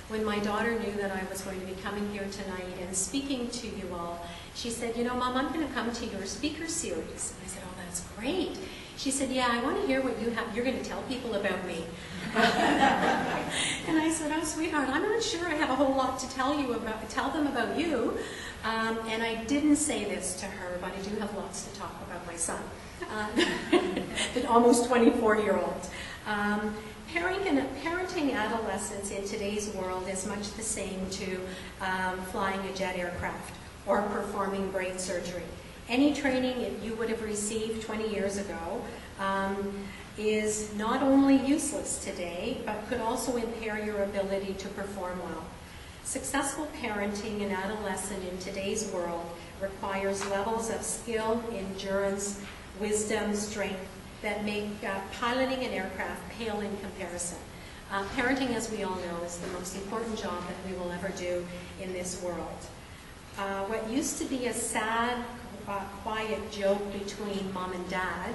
When my daughter knew that I was going to be coming here tonight and speaking to you all, she said, you know, Mom, I'm going to come to your speaker series. And I said, oh, that's great. She said, yeah, I want to hear what you're going to tell people about me. And I said, oh, sweetheart, I'm not sure I have a whole lot to tell them about you. And I didn't say this to her, but I do have lots to talk about my son, the almost 24-year-old. Parenting adolescents in today's world is much the same to flying a jet aircraft or performing brain surgery. Any training you would have received 20 years ago is not only useless today, but could also impair your ability to perform well. Successful parenting in adolescent in today's world requires levels of skill, endurance, wisdom, strength, that make piloting an aircraft pale in comparison. Parenting, as we all know, is the most important job that we will ever do in this world. What used to be a sad, quiet joke between Mom and Dad,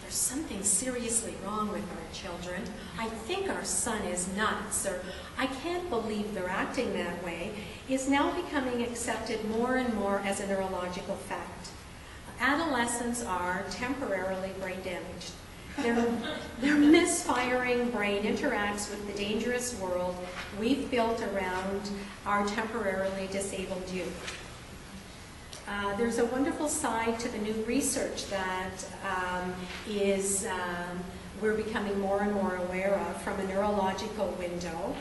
there's something seriously wrong with our children. I think our son is nuts, or I can't believe they're acting that way, is now becoming accepted more and more as a neurological fact. Adolescents are temporarily brain damaged. Their misfiring brain interacts with the dangerous world we've built around our temporarily disabled youth. There's a wonderful side to the new research that we're becoming more and more aware of from a neurological window.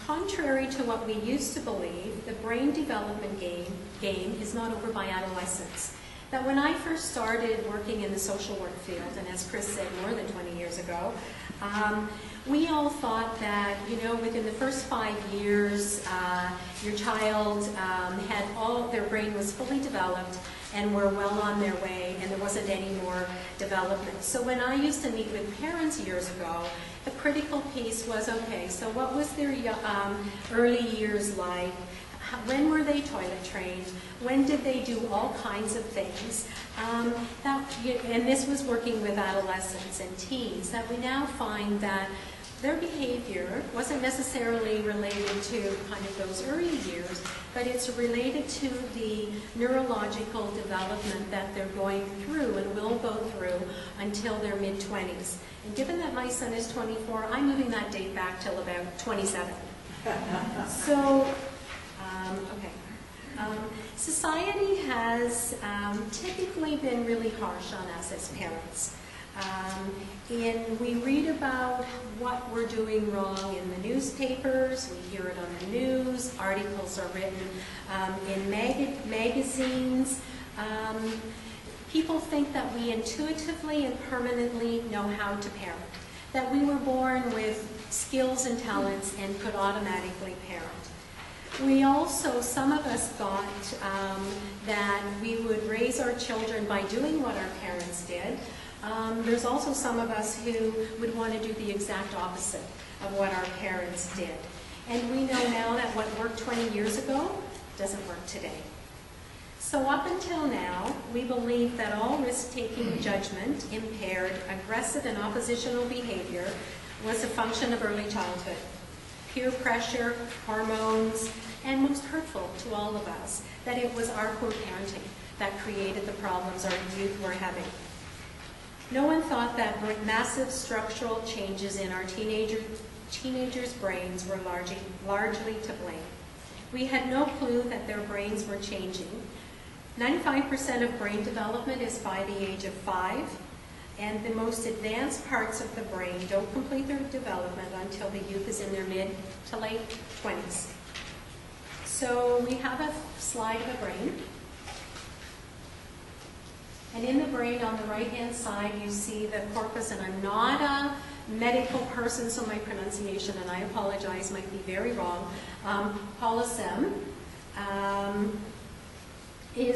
Contrary to what we used to believe, the brain development game is not over by adolescence. That when I first started working in the social work field, and as Chris said, more than 20 years ago, we all thought that, you know, within the first 5 years, your child their brain was fully developed and were well on their way, and there wasn't any more development. So when I used to meet with parents years ago, the critical piece was, okay, so what was their early years like? When were they toilet trained? When did they do all kinds of things? And this was working with adolescents and teens, that we now find that their behavior wasn't necessarily related to kind of those early years, but it's related to the neurological development that they're going through and will go through until their mid-20s. And given that my son is 24, I'm moving that date back till about 27. So, society has typically been really harsh on us as parents. We read about what we're doing wrong in the newspapers, we hear it on the news, articles are written in magazines. People think that we intuitively and permanently know how to parent, that we were born with skills and talents and could automatically parent. We also, some of us thought that we would raise our children by doing what our parents did. There's also some of us who would want to do the exact opposite of what our parents did. And we know now that what worked 20 years ago doesn't work today. So up until now, we believe that all risk-taking, judgment, impaired, aggressive, and oppositional behavior was a function of early childhood. Peer pressure, hormones, and most hurtful to all of us, that it was our poor parenting that created the problems our youth were having. No one thought that massive structural changes in our teenagers' brains were largely to blame. We had no clue that their brains were changing. 95% of brain development is by the age of 5. And the most advanced parts of the brain don't complete their development until the youth is in their mid to late 20s. So we have a slide of the brain. And in the brain on the right-hand side, you see the corpus, and I'm not a medical person, so my pronunciation, and I apologize, might be very wrong, callosum. It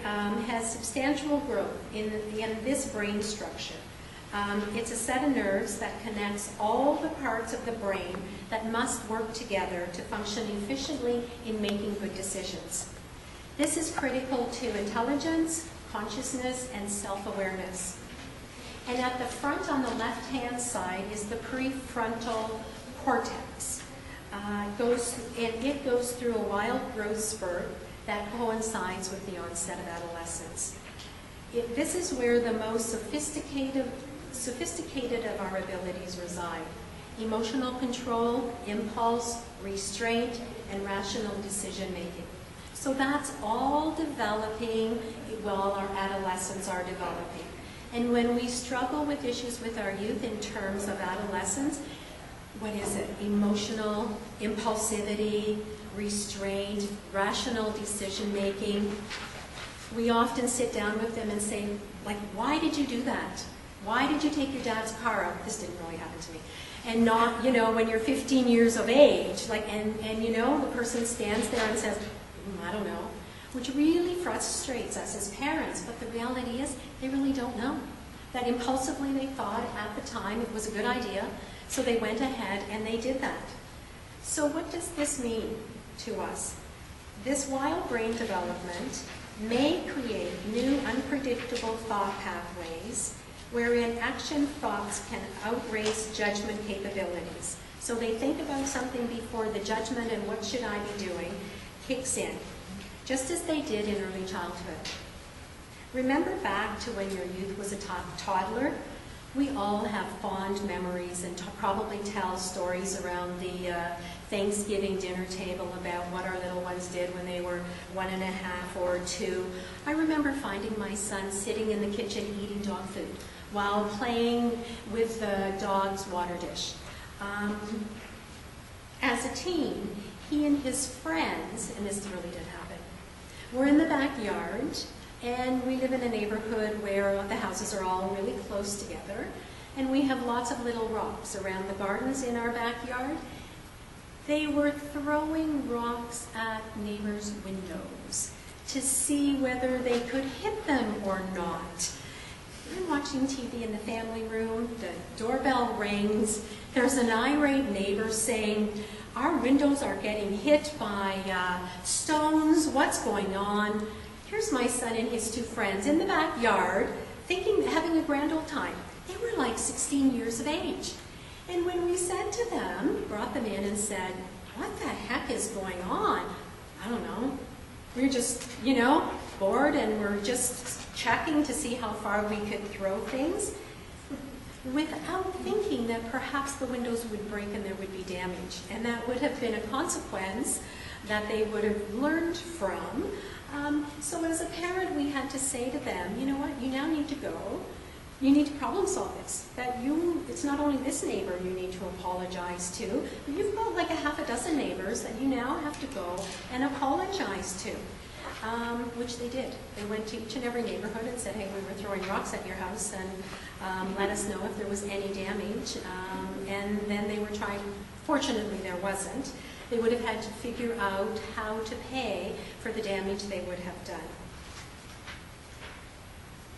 has substantial growth in this brain structure. It's a set of nerves that connects all the parts of the brain that must work together to function efficiently in making good decisions. This is critical to intelligence, consciousness, and self-awareness. And at the front on the left-hand side is the prefrontal cortex. It goes through a wild growth spurt that coincides with the onset of adolescence. This is where the most sophisticated of our abilities reside. Emotional control, impulse, restraint, and rational decision making. So that's all developing while our adolescents are developing. And when we struggle with issues with our youth in terms of adolescence, what is it? Emotional, impulsivity, restraint, rational decision making. We often sit down with them and say, like, why did you do that? Why did you take your dad's car out? This didn't really happen to me. And not, when you're 15 years of age, the person stands there and says, I don't know, which really frustrates us as parents. But the reality is, they really don't know. That impulsively they thought at the time it was a good idea, so they went ahead and they did that. So what does this mean to us? This wild brain development may create new unpredictable thought pathways wherein action thoughts can outrace judgment capabilities. So they think about something before the judgment and what should I be doing kicks in, just as they did in early childhood. Remember back to when your youth was a toddler? We all have fond memories and probably tell stories around the Thanksgiving dinner table about what our little ones did when they were 1.5 or 2. I remember finding my son sitting in the kitchen eating dog food while playing with the dog's water dish. As a teen, he and his friends, and this really did happen, were in the backyard, and we live in a neighborhood where the houses are all really close together, and we have lots of little rocks around the gardens in our backyard. They were throwing rocks at neighbors' windows to see whether they could hit them or not. I'm watching TV in the family room, the doorbell rings, there's an irate neighbor saying, our windows are getting hit by stones, what's going on? Here's my son and his 2 friends in the backyard, having a grand old time. They were like 16 years of age. And when we said to them, brought them in and said, what the heck is going on? I don't know. We're just, bored, and we're just checking to see how far we could throw things, without thinking that perhaps the windows would break and there would be damage. And that would have been a consequence that they would have learned from. So as a parent, we had to say to them, you know what, you now need to go. You need to problem solve this. It's not only this neighbor you need to apologize to, but you've got like a half a dozen neighbors that you now have to go and apologize to, which they did. They went to each and every neighborhood and said, hey, we were throwing rocks at your house, and let us know if there was any damage. And then they were trying, fortunately there wasn't. They would have had to figure out how to pay for the damage they would have done.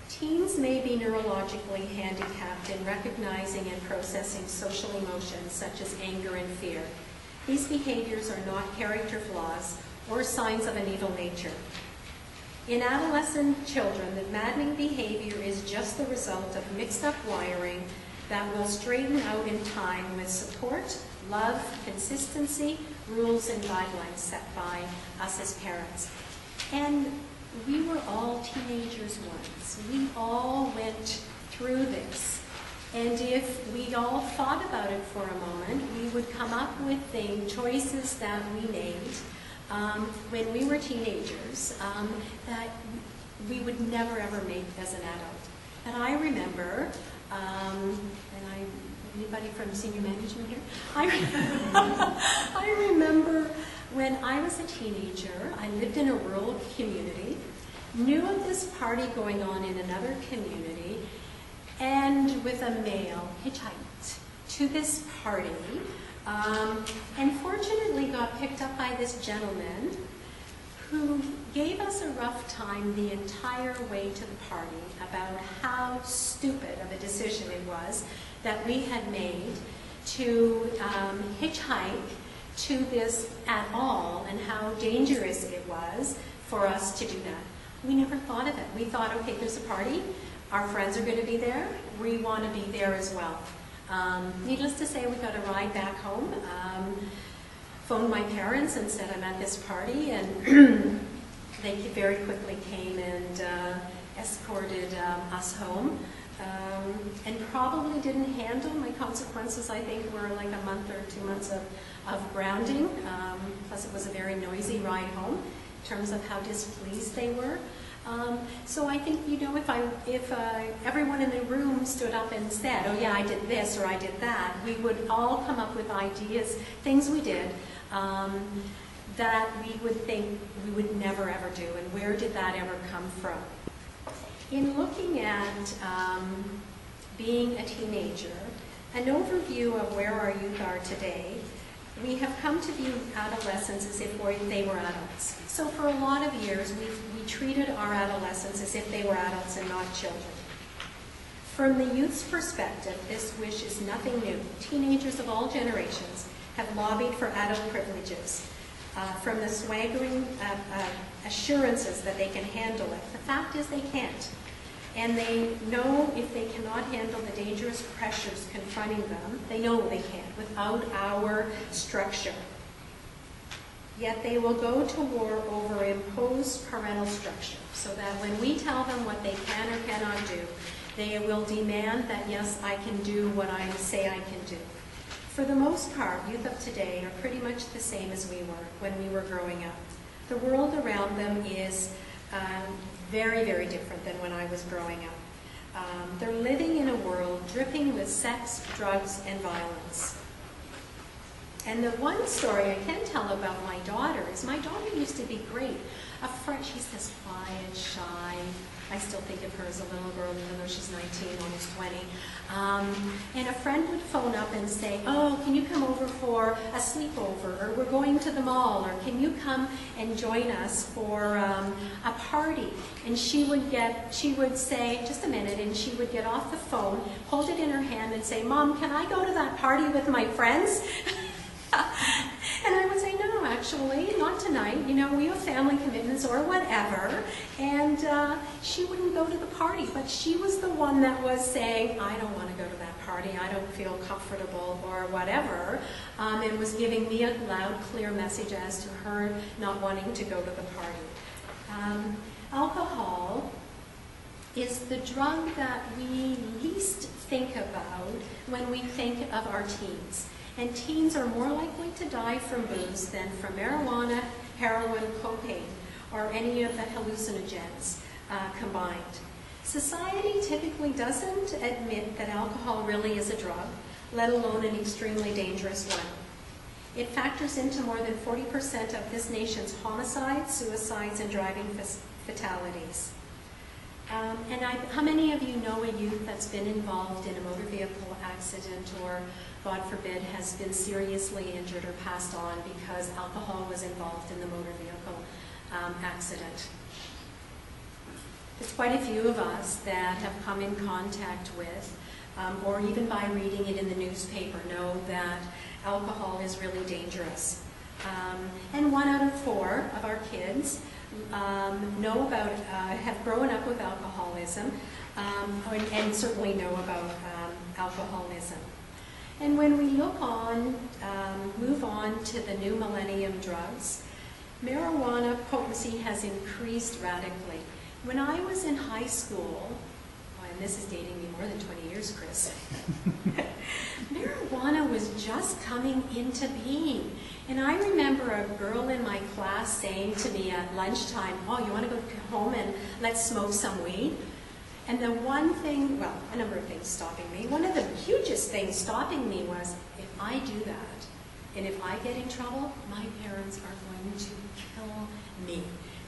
Teens may be neurologically handicapped in recognizing and processing social emotions such as anger and fear. These behaviors are not character flaws or signs of an evil nature. In adolescent children, the maddening behavior is just the result of mixed-up wiring that will straighten out in time with support, love, consistency, rules, and guidelines set by us as parents. And we were all teenagers once. We all went through this. And if we all thought about it for a moment, we would come up with the choices that we made when we were teenagers that we would never ever make as an adult. And I remember, anybody from senior management here? I remember when I was a teenager, I lived in a rural community, knew of this party going on in another community, and with a male hitchhiked to this party, and fortunately got picked up by this gentleman who gave us a rough time the entire way to the party about how stupid of a decision it was that we had made to hitchhike to this at all, and how dangerous it was for us to do that. We never thought of it. We thought, okay, there's a party, Our friends are going to be there. We want to be there as well. Needless to say, we got a ride back home. Phoned my parents and said I'm at this party, and they very quickly came and escorted us home. And probably didn't handle my consequences. I think were like a month or 2 months of grounding. Plus it was a very noisy ride home in terms of how displeased they were. So I think, you know, if everyone in the room stood up and said, oh yeah, I did this or I did that, we would all come up with ideas, things we did, that we would think we would never ever do, and where did that ever come from? In looking at being a teenager, an overview of where our youth are today, we have come to view adolescents as if they were adults. So for a lot of years, we treated our adolescents as if they were adults and not children. From the youth's perspective, this wish is nothing new. Teenagers of all generations have lobbied for adult privileges, from the swaggering assurances that they can handle it. The fact is they can't. And they know if they cannot handle the dangerous pressures confronting them, they know they can't without our structure. Yet they will go to war over imposed parental structure, so that when we tell them what they can or cannot do, they will demand that, yes, I can do what I say I can do. For the most part, youth of today are pretty much the same as we were when we were growing up. The world around them is very, very different than when I was growing up. They're living in a world dripping with sex, drugs, and violence. And the one story I can tell about my daughter is my daughter used to be great. A friend, she's this quiet, shy. I still think of her as a little girl, even though she's 19, almost 20. And a friend would phone up and say, oh, can you come over for a sleepover? Or we're going to the mall. Or can you come and join us for a party? And she would say, just a minute, and she would get off the phone, hold it in her hand and say, Mom, can I go to that party with my friends? And I would say, no, actually, not tonight. You know, we have family commitments or whatever. And she wouldn't go to the party. But she was the one that was saying, I don't want to go to that party. I don't feel comfortable or whatever. And was giving me a loud, clear message as to her not wanting to go to the party. Alcohol is the drug that we least think about when we think of our teens. And teens are more likely to die from booze than from marijuana, heroin, cocaine, or any of the hallucinogens combined. Society typically doesn't admit that alcohol really is a drug, let alone an extremely dangerous one. It factors into more than 40% of this nation's homicides, suicides, and driving fatalities. How many of you know a youth that's been involved in a motor vehicle accident or, God forbid, has been seriously injured or passed on because alcohol was involved in the motor vehicle accident? There's quite a few of us that have come in contact with, or even by reading it in the newspaper, know that alcohol is really dangerous. And 1 out of 4 of our kids know about, have grown up with alcoholism, and certainly know about alcoholism. And when we look on, move on to the New-Millennium Drugs, marijuana potency has increased radically. When I was in high school, and this is dating me more than 20 years, Chris, marijuana was just coming into being. And I remember a girl in my class saying to me at lunchtime, oh, you want to go home and let's smoke some weed? And the one thing, well, a number of things stopping me. One of the hugest things stopping me was, if I do that, and if I get in trouble, my parents are going to kill me.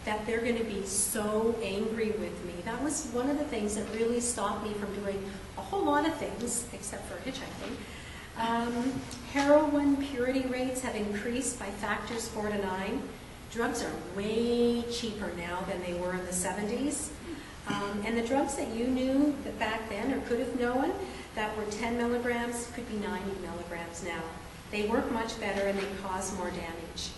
That they're going to be so angry with me. That was one of the things that really stopped me from doing a whole lot of things, except for hitchhiking. Heroin purity rates have increased by factors 4 to 9. Drugs are way cheaper now than they were in the 70s. And the drugs that you knew that back then, or could have known, that were 10 milligrams, could be 90 milligrams now. They work much better and they cause more damage.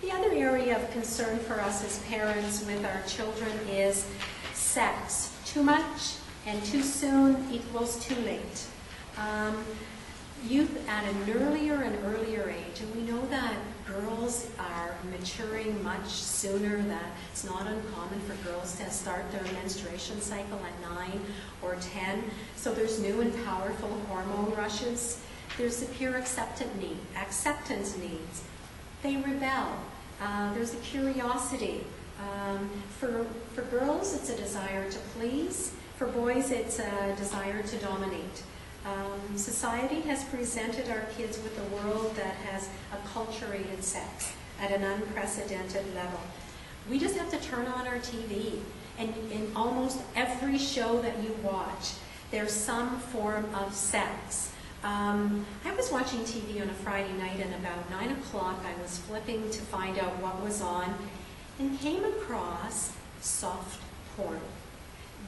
The other area of concern for us as parents with our children is sex. Too much, and too soon equals too late. Youth at an earlier and earlier age, and we know that girls are maturing much sooner, that it's not uncommon for girls to start their menstruation cycle at 9 or 10. So there's new and powerful hormone rushes. There's the pure acceptance needs. They rebel. There's a curiosity. For girls, it's a desire to please. For boys, it's a desire to dominate. Society has presented our kids with a world that has acculturated sex at an unprecedented level. We just have to turn on our TV, and in almost every show that you watch, there's some form of sex. I was watching TV on a Friday night, and about 9 o'clock I was flipping to find out what was on, and came across soft porn.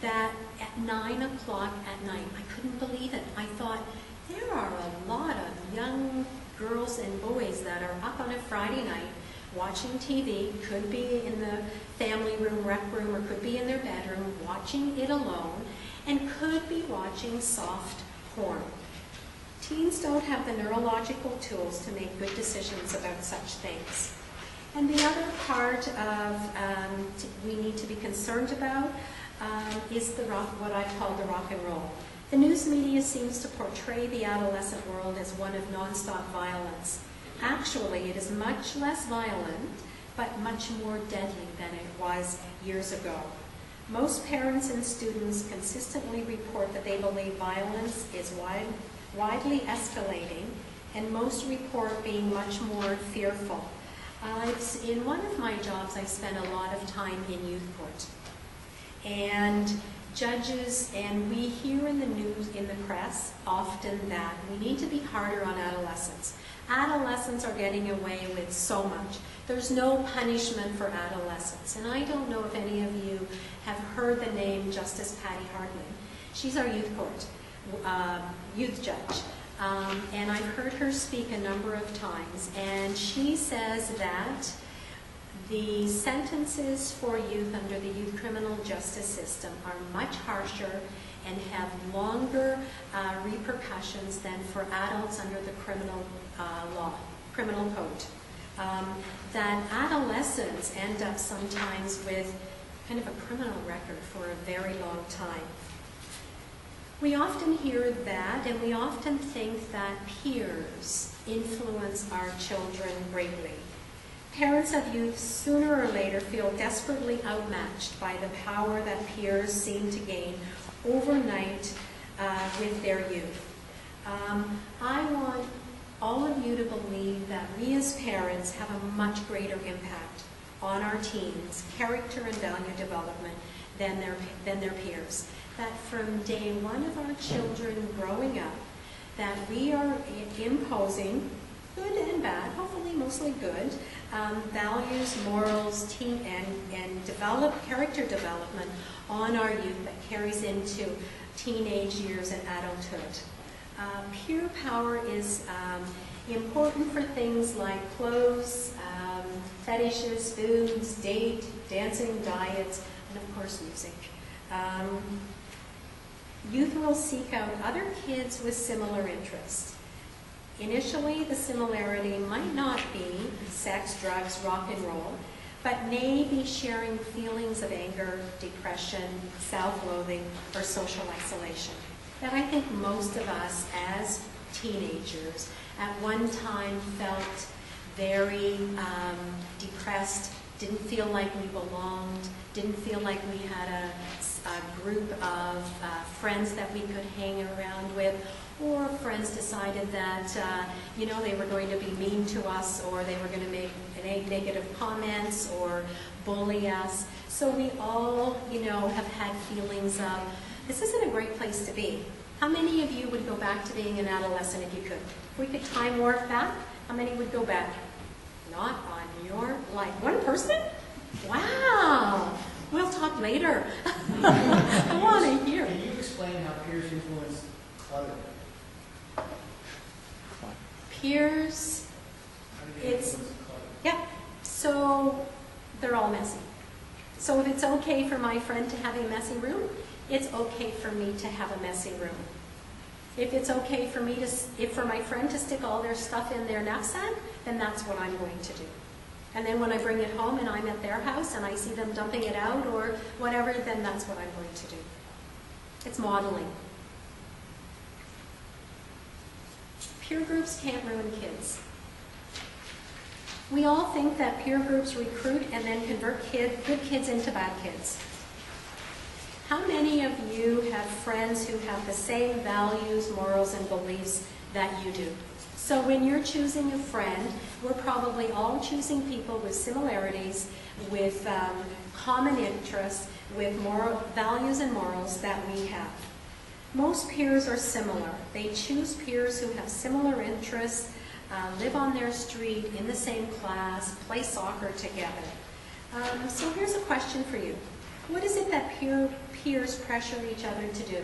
That at 9 o'clock at night, I couldn't believe it. I thought, there are a lot of young girls and boys that are up on a Friday night watching TV, could be in the family room, rec room, or could be in their bedroom watching it alone, and could be watching soft porn. Teens don't have the neurological tools to make good decisions about such things. And the other part of we need to be concerned about is what I call the rock and roll. The news media seems to portray the adolescent world as one of nonstop violence. Actually, it is much less violent, but much more deadly than it was years ago. Most parents and students consistently report that they believe violence is widely escalating, and most report being much more fearful. In one of my jobs, I spent a lot of time in youth court. And judges, and we hear in the news, in the press, often that we need to be harder on adolescents. Adolescents are getting away with so much. There's no punishment for adolescents. And I don't know if any of you have heard the name Justice Patty Hartman. She's our youth court, youth judge. And I've heard her speak a number of times, and she says that the sentences for youth under the youth criminal justice system are much harsher and have longer repercussions than for adults under the criminal code. That adolescents end up sometimes with kind of a criminal record for a very long time. We often hear that, and we often think that peers influence our children greatly. Parents of youth sooner or later feel desperately outmatched by the power that peers seem to gain overnight with their youth. I want all of you to believe that we as parents have a much greater impact on our teens' character and value development than their peers. That from day one of our children growing up, that we are imposing good and bad, hopefully mostly good, values, morals, and character development on our youth that carries into teenage years and adulthood. Peer power is important for things like clothes, fetishes, foods, dancing, diets, and of course music. Youth will seek out other kids with similar interests. Initially, the similarity might not be sex, drugs, rock and roll, but may be sharing feelings of anger, depression, self-loathing, or social isolation. That I think most of us as teenagers at one time felt very depressed, didn't feel like we belonged, didn't feel like we had a group of friends that we could hang around with, or friends decided that they were going to be mean to us, or they were going to make negative comments or bully us. So we all, have had feelings of, this isn't a great place to be. How many of you would go back to being an adolescent if you could? If we could time warp back, how many would go back? Not on your life. One person? Wow. We'll talk later. I want to hear. Can you explain how peers influence clutter? Peers, yeah, so they're all messy. So if it's okay for my friend to have a messy room, it's okay for me to have a messy room. If it's okay for me to, if for my friend to stick all their stuff in their knapsack, then that's what I'm going to do. And then when I bring it home and I'm at their house and I see them dumping it out or whatever, then that's what I'm going to do. It's modeling. Peer groups can't ruin kids. We all think that peer groups recruit and then convert good kids into bad kids. How many of you have friends who have the same values, morals, and beliefs that you do? So when you're choosing a friend, we're probably all choosing people with similarities, with common interests, with moral values and morals that we have. Most peers are similar. They choose peers who have similar interests, live on their street, in the same class, play soccer together. So here's a question for you. What is it that peers pressure each other to do?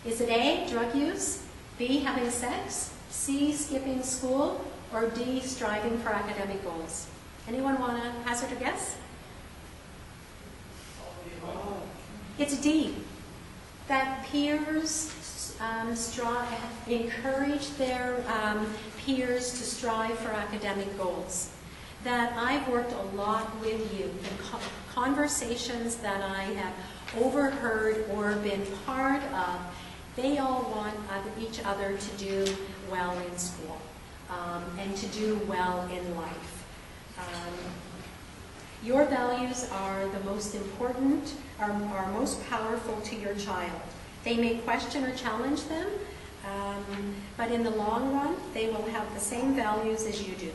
Is it A, drug use, B, having sex, C, skipping school, or D, striving for academic goals? Anyone want to hazard a guess? It's D, that peers encourage their peers to strive for academic goals. That I've worked a lot with youth in conversations that I have overheard or been part of. They all want each other to do well in school and to do well in life. Your values are the most important, are most powerful to your child. They may question or challenge them, but in the long run, they will have the same values as you do.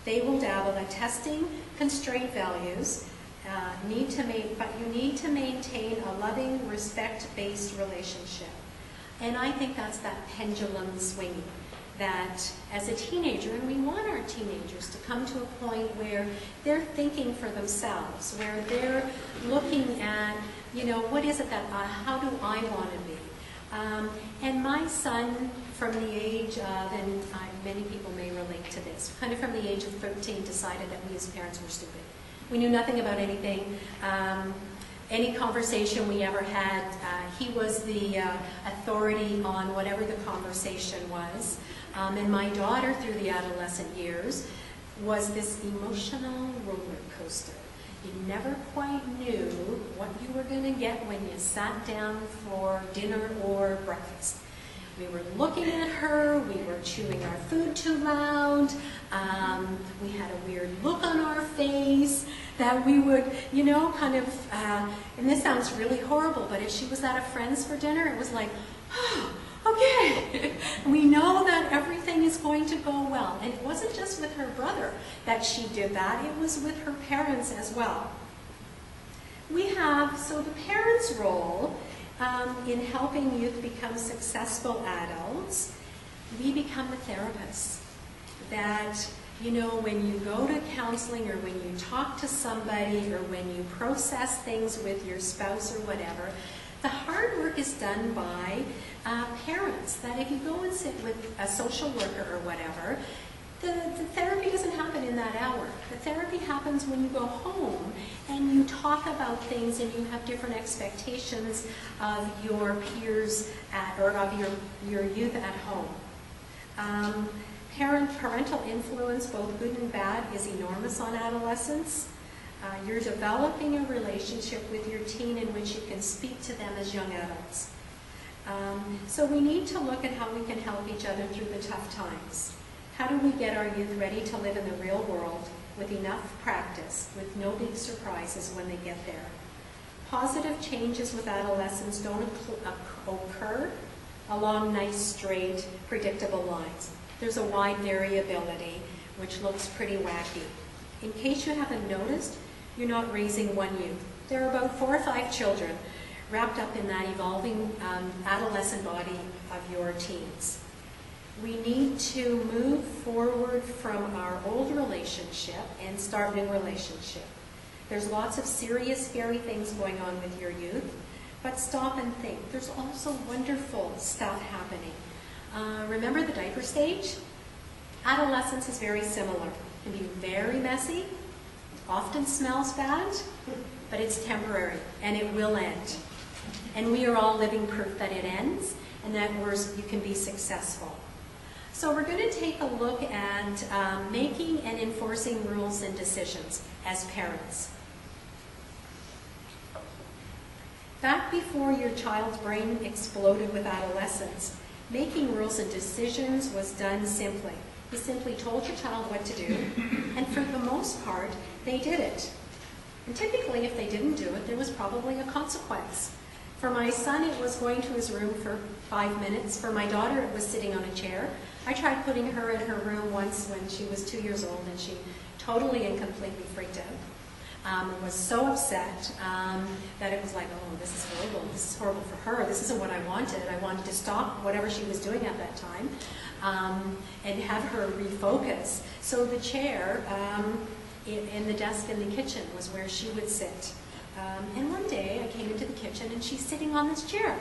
They will dabble in testing constraint values, but you need to maintain a loving, respect-based relationship. And I think that's that pendulum swinging, that as a teenager, and we want our teenagers to come to a point where they're thinking for themselves, where they're looking at, what is it that, how do I want to be? And my son, from the age of, and many people may relate to this, kind of from the age of 13, decided that we as parents were stupid. We knew nothing about anything. Any conversation we ever had, he was the authority on whatever the conversation was. And my daughter, through the adolescent years, was this emotional roller coaster. You never quite knew what you were going to get when you sat down for dinner or breakfast. We were looking at her, we were chewing our food too loud, we had a weird look on our face that we would, kind of, and this sounds really horrible, but if she was at a friend's for dinner, it was like, oh, okay, we know that everything is going to go well. And it wasn't just with her brother that she did that, it was with her parents as well. So the parents' role in helping youth become successful adults, we become the therapists. That, when you go to counseling or when you talk to somebody or when you process things with your spouse or whatever, the hard work is done by parents. That if you go and sit with a social worker or whatever, the therapy doesn't happen in that hour. The therapy happens when you go home and you talk about things and you have different expectations of your peers or of your youth at home. Parental influence, both good and bad, is enormous on adolescents. You're developing a relationship with your teen in which you can speak to them as young adults. So we need to look at how we can help each other through the tough times. How do we get our youth ready to live in the real world with enough practice, with no big surprises when they get there? Positive changes with adolescents don't occur along nice, straight, predictable lines. There's a wide variability, which looks pretty wacky. In case you haven't noticed, you're not raising one youth. There are about 4 or 5 children wrapped up in that evolving adolescent body of your teens. We need to move forward from our old relationship and start a new relationship. There's lots of serious, scary things going on with your youth, but stop and think. There's also wonderful stuff happening. Remember the diaper stage? Adolescence is very similar. It can be very messy, often smells bad, but it's temporary, and it will end. And we are all living proof that it ends and that you can be successful. So we're going to take a look at making and enforcing rules and decisions as parents. Back before your child's brain exploded with adolescence, making rules and decisions was done simply. You simply told your child what to do, and for the most part, they did it. And typically, if they didn't do it, there was probably a consequence. For my son, it was going to his room for 5 minutes. For my daughter, it was sitting on a chair. I tried putting her in her room once when she was 2 years old, and she totally and completely freaked out. Was so upset that it was like, oh, this is horrible. This is horrible for her. This isn't what I wanted. I wanted to stop whatever she was doing at that time and have her refocus. So the chair in the desk in the kitchen was where she would sit. And one day I came into the kitchen and she's sitting on this chair.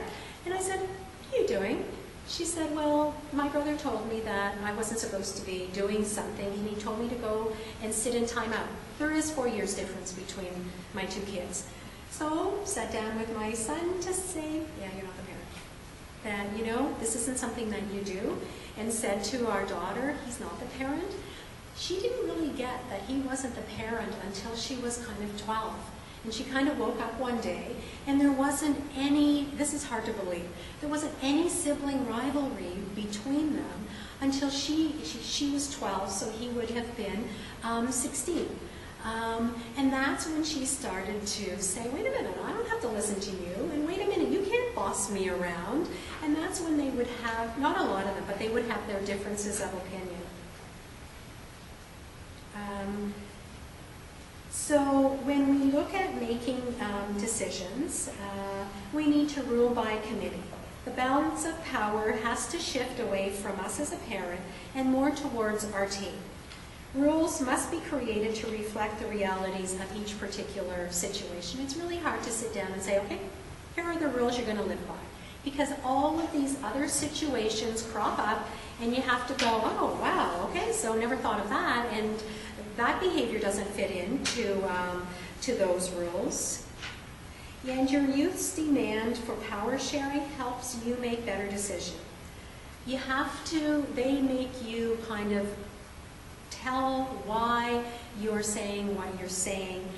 And I said, what are you doing? She said, well, my brother told me that I wasn't supposed to be doing something, and he told me to go and sit in timeout. There is 4 years difference between my 2 kids. So sat down with my son to say, yeah, you're not the parent. That, you know, this isn't something that you do. And said to our daughter, he's not the parent. She didn't really get that he wasn't the parent until she was kind of 12. And she kind of woke up one day, and there wasn't any, this is hard to believe, there wasn't any sibling rivalry between them until she was 12, so he would have been 16. And that's when she started to say, wait a minute, I don't have to listen to you, and wait a minute, you can't boss me around. And that's when they would have, not a lot of them, but they would have their differences of opinion. So when we look at making decisions, we need to rule by committee. The balance of power has to shift away from us as a parent and more towards our team. Rules must be created to reflect the realities of each particular situation. It's really hard to sit down and say, okay, here are the rules you're going to live by. Because all of these other situations crop up and you have to go, oh, wow, okay, so never thought of that. And that behavior doesn't fit into to those rules. And your youth's demand for power sharing helps you make better decisions. You have to, they make you kind of tell why you're saying what you're saying,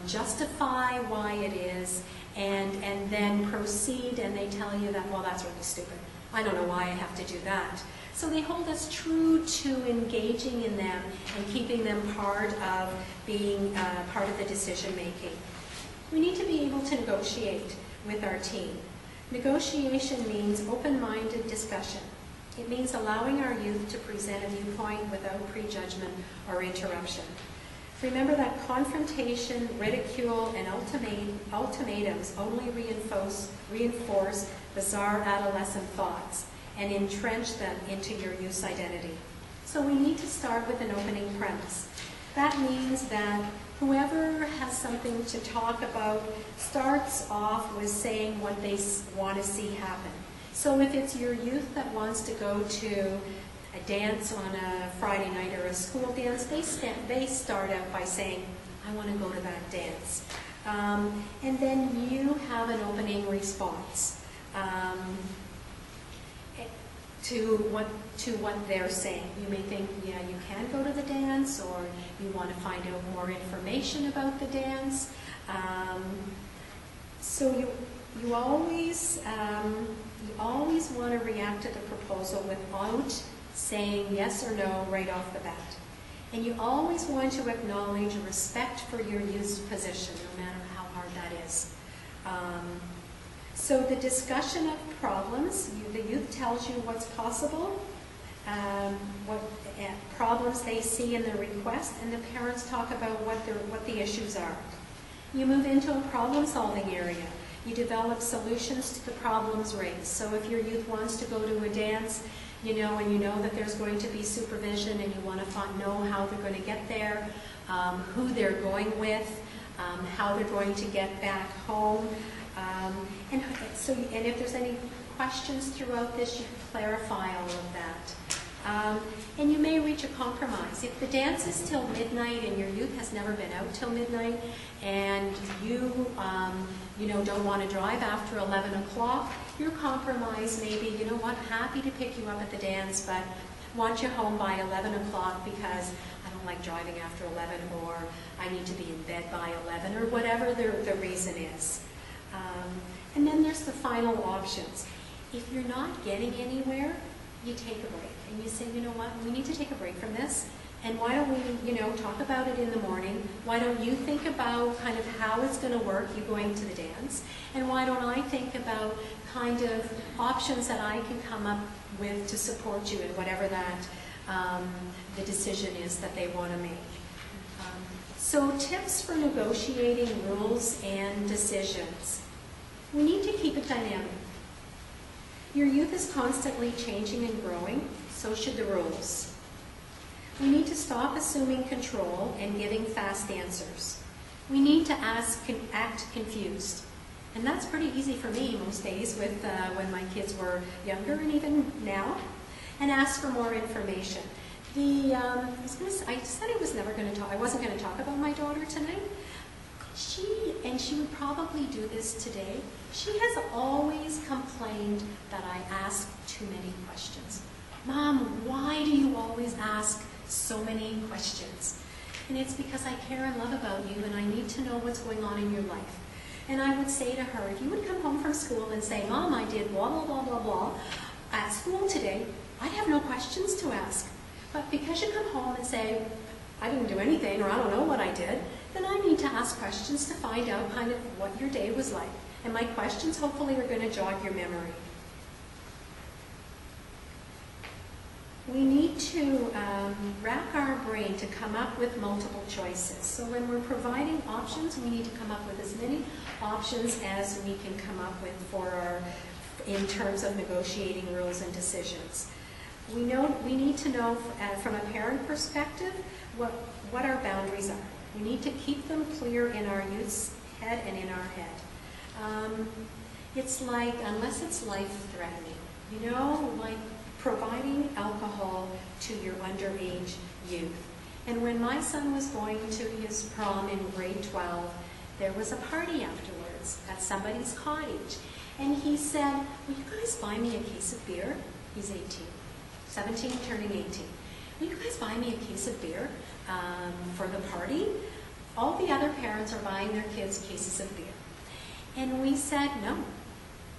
justify why it is, and then proceed, and they tell you that, well, that's really stupid. I don't know why I have to do that. So they hold us true to engaging in them and keeping them part of being part of the decision making. We need to be able to negotiate with our team. Negotiation means open-minded discussion. It means allowing our youth to present a viewpoint without prejudgment or interruption. Remember that confrontation, ridicule, and ultimatums only reinforce bizarre adolescent thoughts and entrench them into your youth's identity. So we need to start with an opening premise. That means that whoever has something to talk about starts off with saying what they want to see happen. So if it's your youth that wants to go to a dance on a Friday night or a school dance, they start out by saying, I want to go to that dance. And then you have an opening response to what they're saying. You may think, yeah, you can go to the dance, or you want to find out more information about the dance. So you always want to react to the proposal without saying yes or no right off the bat. And you always want to acknowledge respect for your youth's position, no matter how hard that is. So the discussion of problems, the youth tells you what's possible, what problems they see in the request, and the parents talk about what the issues are. You move into a problem-solving area. You develop solutions to the problems raised. So if your youth wants to go to a dance, and you know that there's going to be supervision, and you want to know how they're going to get there, who they're going with, how they're going to get back home. And if there's any questions throughout this, you clarify all of that. And you may reach a compromise. If the dance is till midnight and your youth has never been out till midnight, and you, don't want to drive after 11 o'clock, your compromise may be, you know what, happy to pick you up at the dance, but want you home by 11 o'clock because I don't like driving after 11, or I need to be in bed by 11, or whatever the reason is. And then there's the final options. If you're not getting anywhere, you take a break and you say, you know what, we need to take a break from this, and why don't we, talk about it in the morning? Why don't you think about kind of how it's going to work, you going to the dance, and why don't I think about kind of options that I can come up with to support you in whatever that the decision is that they want to make. So tips for negotiating rules and decisions. We need to keep it dynamic. Your youth is constantly changing and growing, so should the rules. We need to stop assuming control and giving fast answers. We need to act confused. And that's pretty easy for me most days with when my kids were younger and even now. And ask for more information. I said I wasn't going to talk about my daughter tonight. She would probably do this today. She has always complained that I ask too many questions. Mom, why do you always ask so many questions? And it's because I care and love about you, and I need to know what's going on in your life. And I would say to her, if you would come home from school and say, Mom, I did blah, blah, blah, blah, blah at school today, I'd have no questions to ask. But because you come home and say, I didn't do anything, or I don't know what I did, then I need to ask questions to find out kind of what your day was like. And my questions hopefully are going to jog your memory. We need to rack our brain to come up with multiple choices. So when we're providing options, we need to come up with as many options as we can come up with in terms of negotiating rules and decisions. We need to know from a parent perspective what our boundaries are. We need to keep them clear in our youth's head and in our head. It's like, unless it's life-threatening, like providing alcohol to your underage youth. And when my son was going to his prom in grade 12, there was a party afterwards at somebody's cottage. And he said, will you guys buy me a case of beer? He's 18, 17 turning 18. Will you guys buy me a case of beer for the party? All the other parents are buying their kids cases of beer. And we said, no,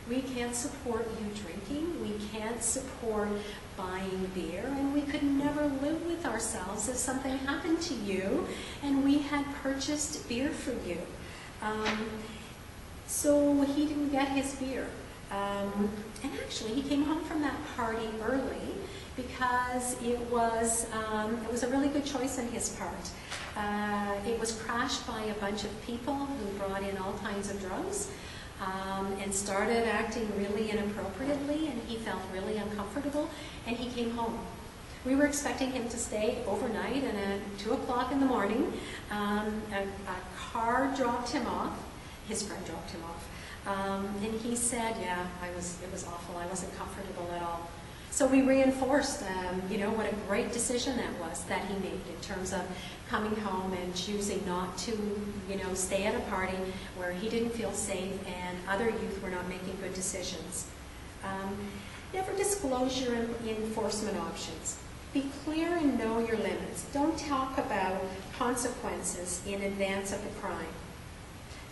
we can't support you drinking. We can't support buying beer. And we could never live with ourselves if something happened to you and we had purchased beer for you. So he didn't get his beer. And actually, he came home from that party early because it was a really good choice on his part. It was crashed by a bunch of people who brought in all kinds of drugs and started acting really inappropriately, and he felt really uncomfortable, and he came home. We were expecting him to stay overnight, and at 2 o'clock in the morning, a car dropped him off. His friend dropped him off. And he said, yeah, it was awful. I wasn't comfortable at all. So we reinforced, what a great decision that he made in terms of coming home and choosing not to, stay at a party where he didn't feel safe and other youth were not making good decisions. Never disclose your enforcement options. Be clear and know your limits. Don't talk about consequences in advance of the crime.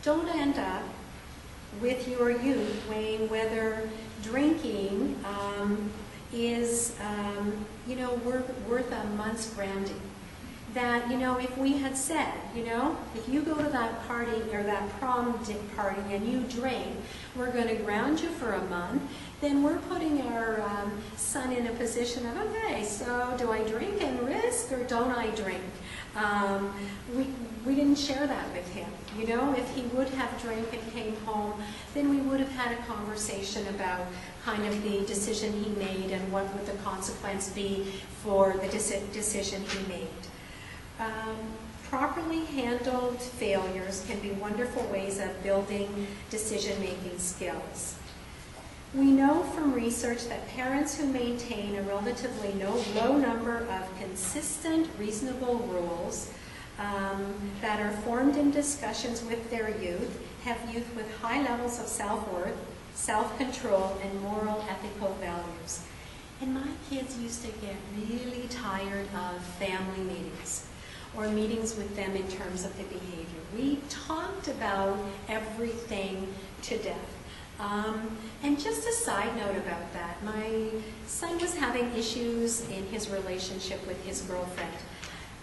Don't end up with your youth weighing whether drinking is, worth a month's grounding. That, if we had said, if you go to that party or that prom party and you drink, we're going to ground you for a month, then we're putting our son in a position of, okay, so do I drink and risk or don't I drink? We didn't share that with him. If he would have drank and came home, then we would have had a conversation about kind of the decision he made and what would the consequence be for the decision he made. Properly handled failures can be wonderful ways of building decision-making skills. We know from research that parents who maintain a relatively low number of consistent, reasonable rules that are formed in discussions with their youth have youth with high levels of self-worth, self-control, and moral, ethical values. And my kids used to get really tired of family meetings or meetings with them in terms of the behavior. We talked about everything to death. And just a side note about that, my son was having issues in his relationship with his girlfriend.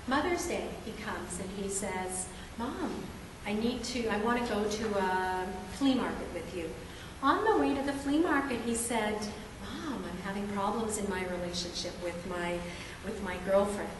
Mother's Day, he comes and he says, Mom, I want to go to a flea market with you. On the way to the flea market, he said, Mom, I'm having problems in my relationship with my girlfriend.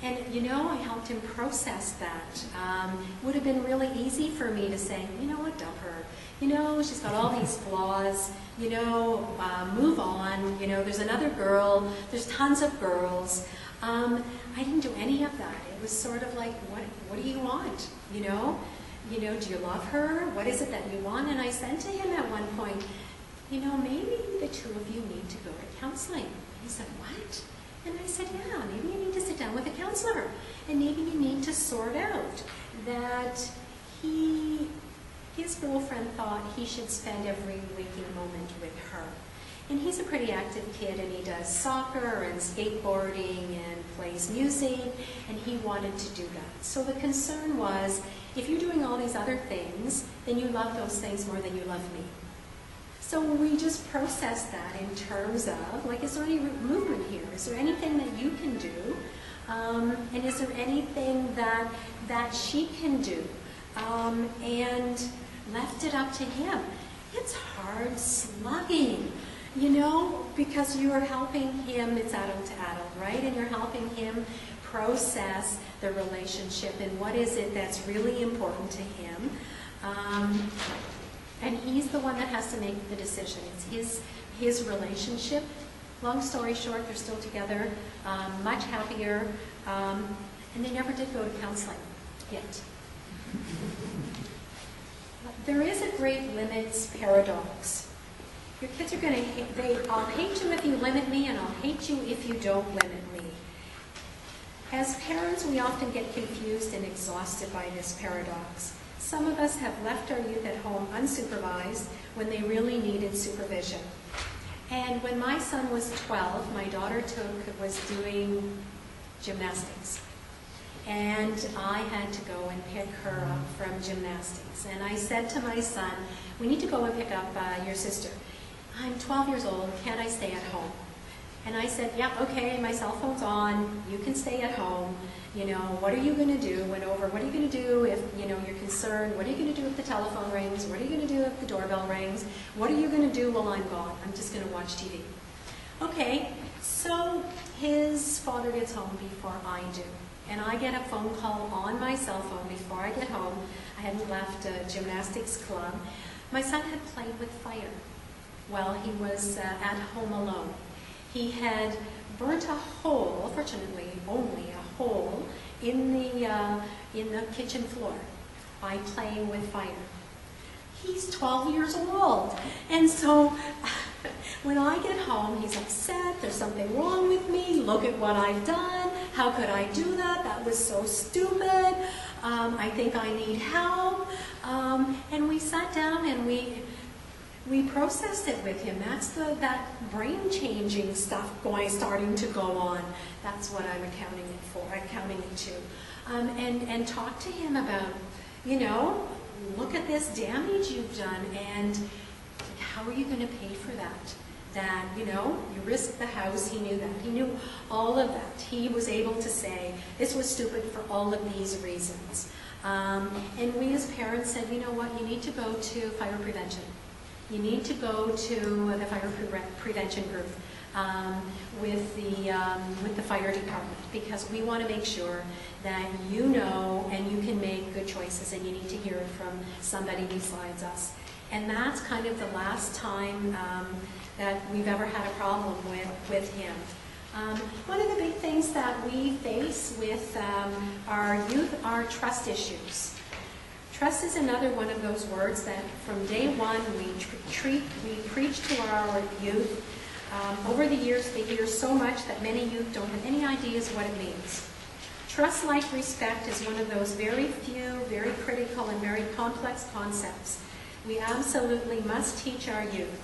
And you know, I helped him process that. It would have been really easy for me to say, you know what, dump her. You know, she's got all these flaws. You know, move on. You know, there's another girl. There's tons of girls. I didn't do any of that. It was sort of like, what do you want? You know, do you love her? What is it that you want? And I said to him at one point, you know, maybe the two of you need to go to counseling. He said, what? And I said, yeah, maybe you need to sit down with a counselor. And maybe you need to sort out that his girlfriend thought he should spend every waking moment with her. And he's a pretty active kid, and he does soccer and skateboarding and plays music, and he wanted to do that. So the concern was, if you're doing all these other things, then you love those things more than you love me. So we just processed that in terms of, like, is there any movement here? Is there anything that you can do? And is there anything that she can do? And left it up to him. It's hard slugging, you know, because you are helping him, it's adult to adult, right? And you're helping him process the relationship and what is it that's really important to him. And he's the one that has to make the decision. It's his relationship. Long story short, they're still together, much happier, and they never did go to counseling yet. There is a great limits paradox. Your kids are going to I'll hate you if you limit me, and I'll hate you if you don't limit me. As parents, we often get confused and exhausted by this paradox. Some of us have left our youth at home unsupervised when they really needed supervision. And when my son was 12, my daughter was doing gymnastics. And I had to go and pick her up from gymnastics. And I said to my son, we need to go and pick up your sister. I'm 12 years old, can't I stay at home? And I said, yeah, okay, my cell phone's on, you can stay at home. You know, what are you going to do? Went over, what are you going to do if, you know, you're concerned? What are you going to do if the telephone rings? What are you going to do if the doorbell rings? What are you going to do while I'm gone? I'm just going to watch TV. Okay, so his father gets home before I do. And I get a phone call on my cell phone before I get home. I hadn't left a gymnastics club. My son had played with fire while he was at home alone. He had burnt a hole, fortunately only a hole, in the kitchen floor by playing with fire. He's 12 years old. And so when I get home, he's upset, there's something wrong with me, look at what I've done, how could I do that, that was so stupid, I think I need help. And we sat down and we processed it with him. That's that brain-changing stuff starting to go on. That's what I'm accounting it to. And talk to him about, you know, look at this damage you've done, and how are you going to pay for that? That, you know, you risked the house, he knew that. He knew all of that. He was able to say, this was stupid for all of these reasons. And we as parents said, you know what, you need to go to fire prevention. You need to go to the fire prevention group with the fire department, because we want to make sure that you know and you can make good choices, and you need to hear it from somebody besides us. And that's kind of the last time that we've ever had a problem with him. One of the big things that we face with our youth are trust issues. Trust is another one of those words that from day one we preach to our youth. Over the years they hear so much that many youth don't have any ideas what it means. Trust, like respect, is one of those very few, very critical, and very complex concepts we absolutely must teach our youth.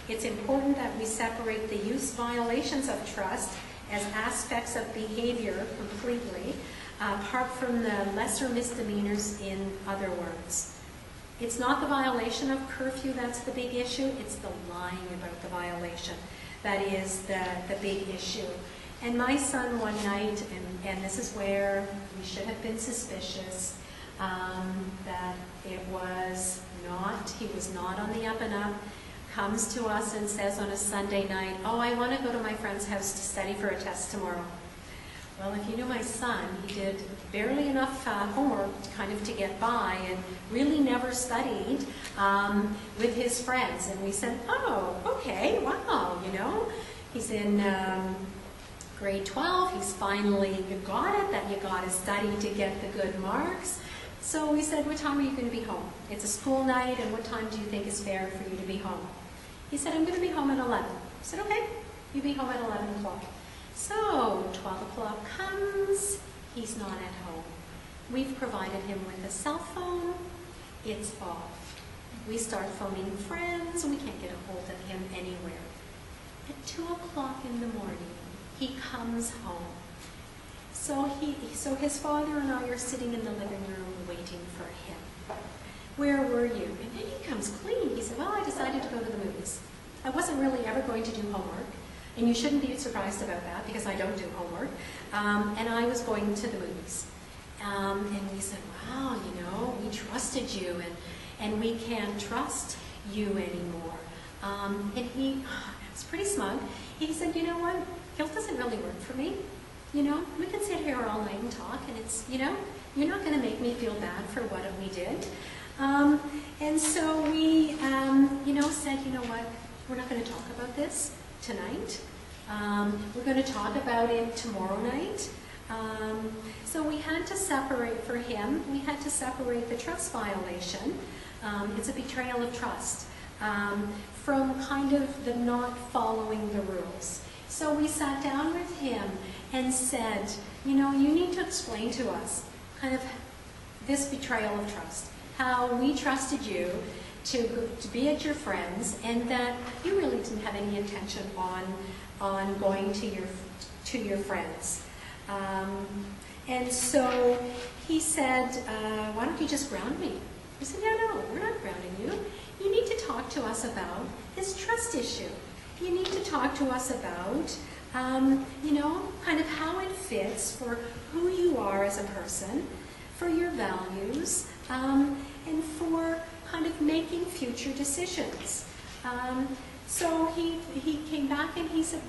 It's important that we separate the youth's violations of trust as aspects of behavior completely, apart from the lesser misdemeanors, in other words. It's not the violation of curfew that's the big issue, it's the lying about the violation that is the big issue. And my son one night, and this is where we should have been suspicious, that he was not on the up and up, comes to us and says on a Sunday night, "Oh, I want to go to my friend's house to study for a test tomorrow." Well, if you knew my son, he did barely enough homework kind of to get by and really never studied with his friends. And we said, "Oh, okay, wow, you know, he's in grade 12, he's finally got it, that you got to study to get the good marks." So we said, "What time are you going to be home? It's a school night, and what time do you think is fair for you to be home?" He said, "I'm going to be home at 11. I said, "Okay, you be home at 11 o'clock. So 12 o'clock comes, he's not at home. We've provided him with a cell phone, it's off. We start phoning friends, we can't get a hold of him anywhere. At 2 o'clock in the morning, he comes home. So his father and I are sitting in the living room waiting for him. "Where were you?" And then he comes clean. He said, "Well, I decided to go to the movies. I wasn't really ever going to do homework. And you shouldn't be surprised about that because I don't do homework. And I was going to the movies." And we said, "Wow, you know, we trusted you and we can't trust you anymore." And he was pretty smug. He said, "You know what? Guilt doesn't really work for me. You know, we can sit here all night and talk and it's, you know, you're not going to make me feel bad for what we did." And so we, you know, said, "You know what? We're not going to talk about this tonight. We're going to talk about it tomorrow night." So we had to separate, for him, we had to separate the trust violation. It's a betrayal of trust from kind of the not following the rules. So we sat down with him and said, "You know, you need to explain to us kind of this betrayal of trust, how we trusted you to be at your friends and that you really didn't have any intention on going to your friends." And so he said, "Why don't you just ground me?" We said, No, we're not grounding you. You need to talk to us about this trust issue. You need to talk to us about, you know, kind of how it fits for who you are as a person, for your values, and for kind of making future decisions." So he came back and he said,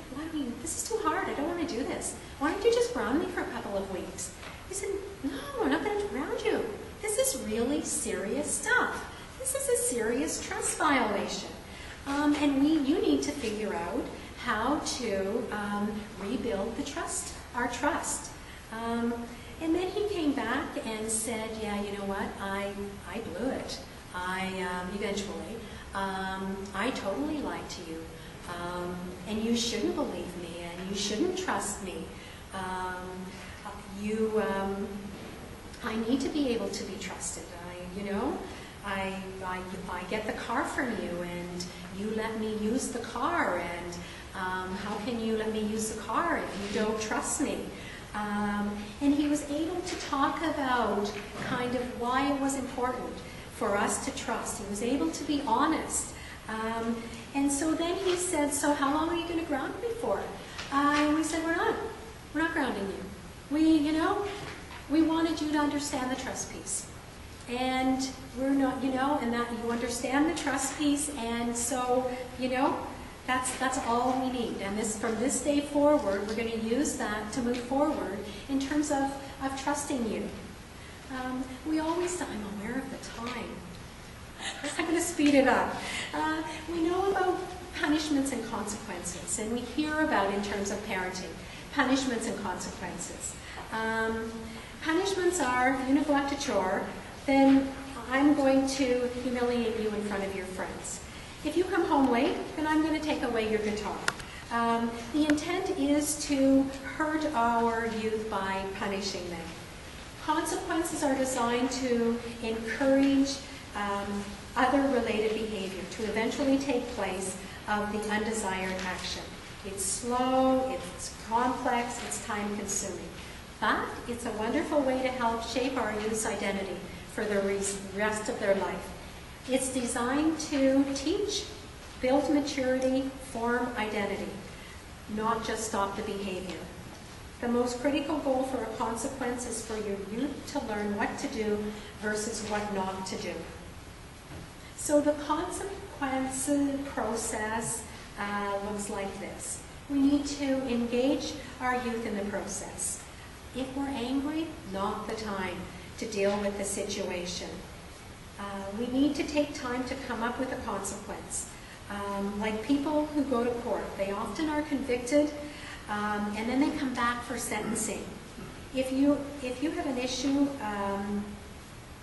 "This is too hard. I don't want to do this. Why don't you just ground me for a couple of weeks?" We said, "No, we're not going to ground you. This is really serious stuff. This is a serious trust violation. And you need to figure out how to rebuild our trust." And then he came back and said, "Yeah, you know what? I blew it. Eventually, I totally lied to you. And you shouldn't believe me, and you shouldn't trust me. I need to be able to be trusted. I get the car from you, and you let me use the car, and how can you let me use the car if you don't trust me?" And he was able to talk about kind of why it was important for us to trust. He was able to be honest. And so then he said, "So how long are you going to ground me for?" And we said, We're not grounding you. We wanted you to understand the trust piece. And we're not, and that you understand the trust piece, and so, that's all we need. And from this day forward, we're going to use that to move forward in terms of trusting you. I'm aware of the time. I'm going to speed it up. We know about punishments and consequences, and we hear about, in terms of parenting, punishments and consequences. Punishments are, if you neglect a chore, then I'm going to humiliate you in front of your friends. If you come home late, then I'm going to take away your guitar. The intent is to hurt our youth by punishing them. Consequences are designed to encourage other related behavior to eventually take place of the undesired action. It's slow, it's complex, it's time-consuming. But it's a wonderful way to help shape our youth's identity for the rest of their life. It's designed to teach, build maturity, form identity, not just stop the behavior. The most critical goal for a consequence is for your youth to learn what to do versus what not to do. So the consequence process looks like this. We need to engage our youth in the process. If we're angry, not the time to deal with the situation. We need to take time to come up with a consequence. Like people who go to court, they often are convicted and then they come back for sentencing. If you have an issue,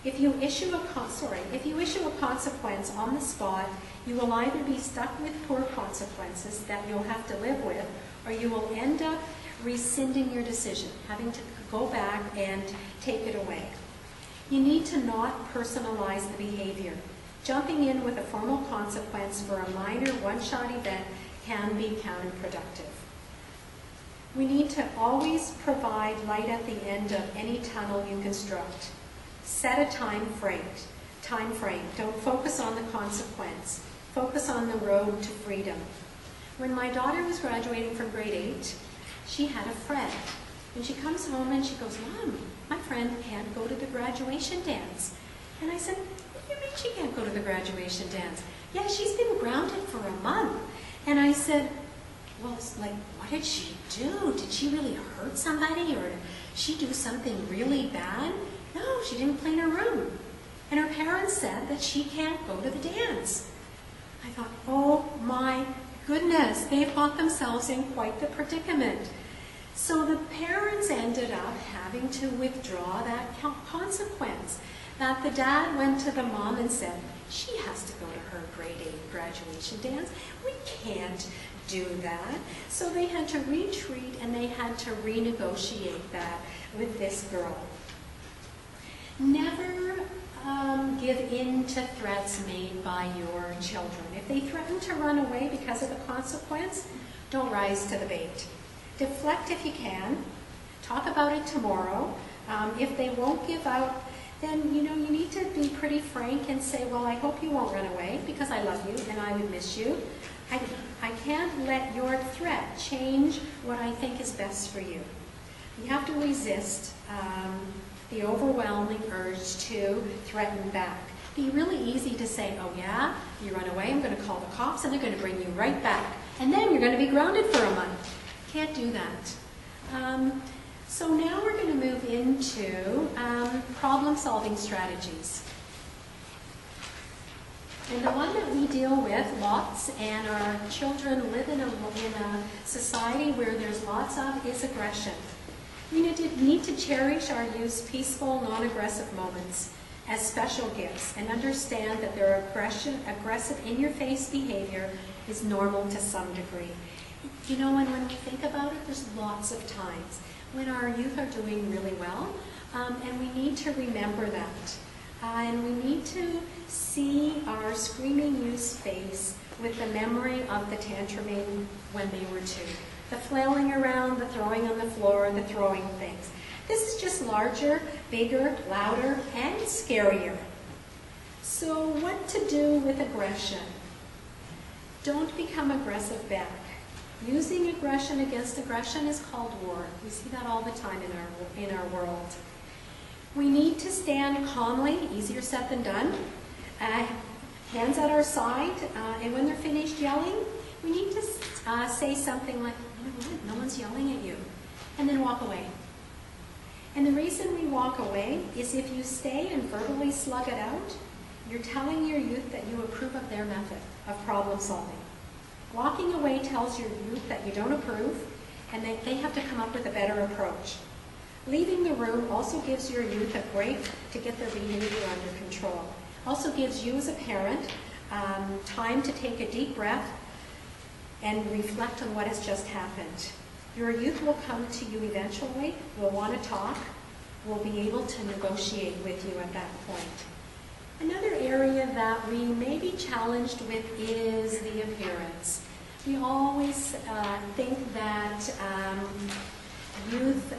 if you issue a consequence on the spot, you will either be stuck with poor consequences that you'll have to live with, or you will end up rescinding your decision, having to go back and take it away. You need to not personalize the behavior. Jumping in with a formal consequence for a minor one-shot event can be counterproductive. We need to always provide light at the end of any tunnel you construct. Set a time frame. Don't focus on the consequence. Focus on the road to freedom. When my daughter was graduating from grade 8, she had a friend. And she comes home and she goes, "Mom, my friend can't go to the graduation dance." And I said, "What do you mean she can't go to the graduation dance?" "Yeah, she's been grounded for a month." And I said, "Well, it's like, what did she do? Did she really hurt somebody, or did she do something really bad?" "No, she didn't clean her room. And her parents said that she can't go to the dance." I thought, oh my goodness, they've got themselves in quite the predicament. So the parents ended up having to withdraw that consequence. That the dad went to the mom and said, "She has to go to her grade 8 graduation dance. We can't do that." So they had to retreat and they had to renegotiate that with this girl. Never give in to threats made by your children. If they threaten to run away because of the consequence, don't rise to the bait. Deflect if you can. Talk about it tomorrow. If they won't give out, then you need to be pretty frank and say, "Well, I hope you won't run away because I love you and I would miss you. I can't let your threat change what I think is best for you." You have to resist the overwhelming urge to threaten back. Be really easy to say, "Oh yeah, you run away, I'm going to call the cops and they're going to bring you right back. And then you're going to be grounded for a month." Can't do that. So now we're going to move into problem-solving strategies. And the one that we deal with lots, and our children live in a society where there's lots of, is aggression. We need to cherish our youth's peaceful, non-aggressive moments as special gifts and understand that their aggressive, in-your-face behavior is normal to some degree. And when we think about it, there's lots of times when our youth are doing really well, and we need to remember that. And we need to see our screaming youth's face with the memory of the tantruming when they were 2. The flailing around, the throwing on the floor, the throwing things. This is just larger, bigger, louder, and scarier. So what to do with aggression? Don't become aggressive back. Using aggression against aggression is called war. We see that all the time in our world. We need to stand calmly, easier said than done, hands at our side, and when they're finished yelling, we need to say something like, "You know what, no one's yelling at you," and then walk away. And the reason we walk away is if you stay and verbally slug it out, you're telling your youth that you approve of their method of problem solving. Walking away tells your youth that you don't approve and that they have to come up with a better approach. Leaving the room also gives your youth a break to get their behavior under control. Also gives you as a parent time to take a deep breath and reflect on what has just happened. Your youth will come to you eventually, will want to talk, will be able to negotiate with you at that point. Another area that we may be challenged with is the appearance. We always think that youth,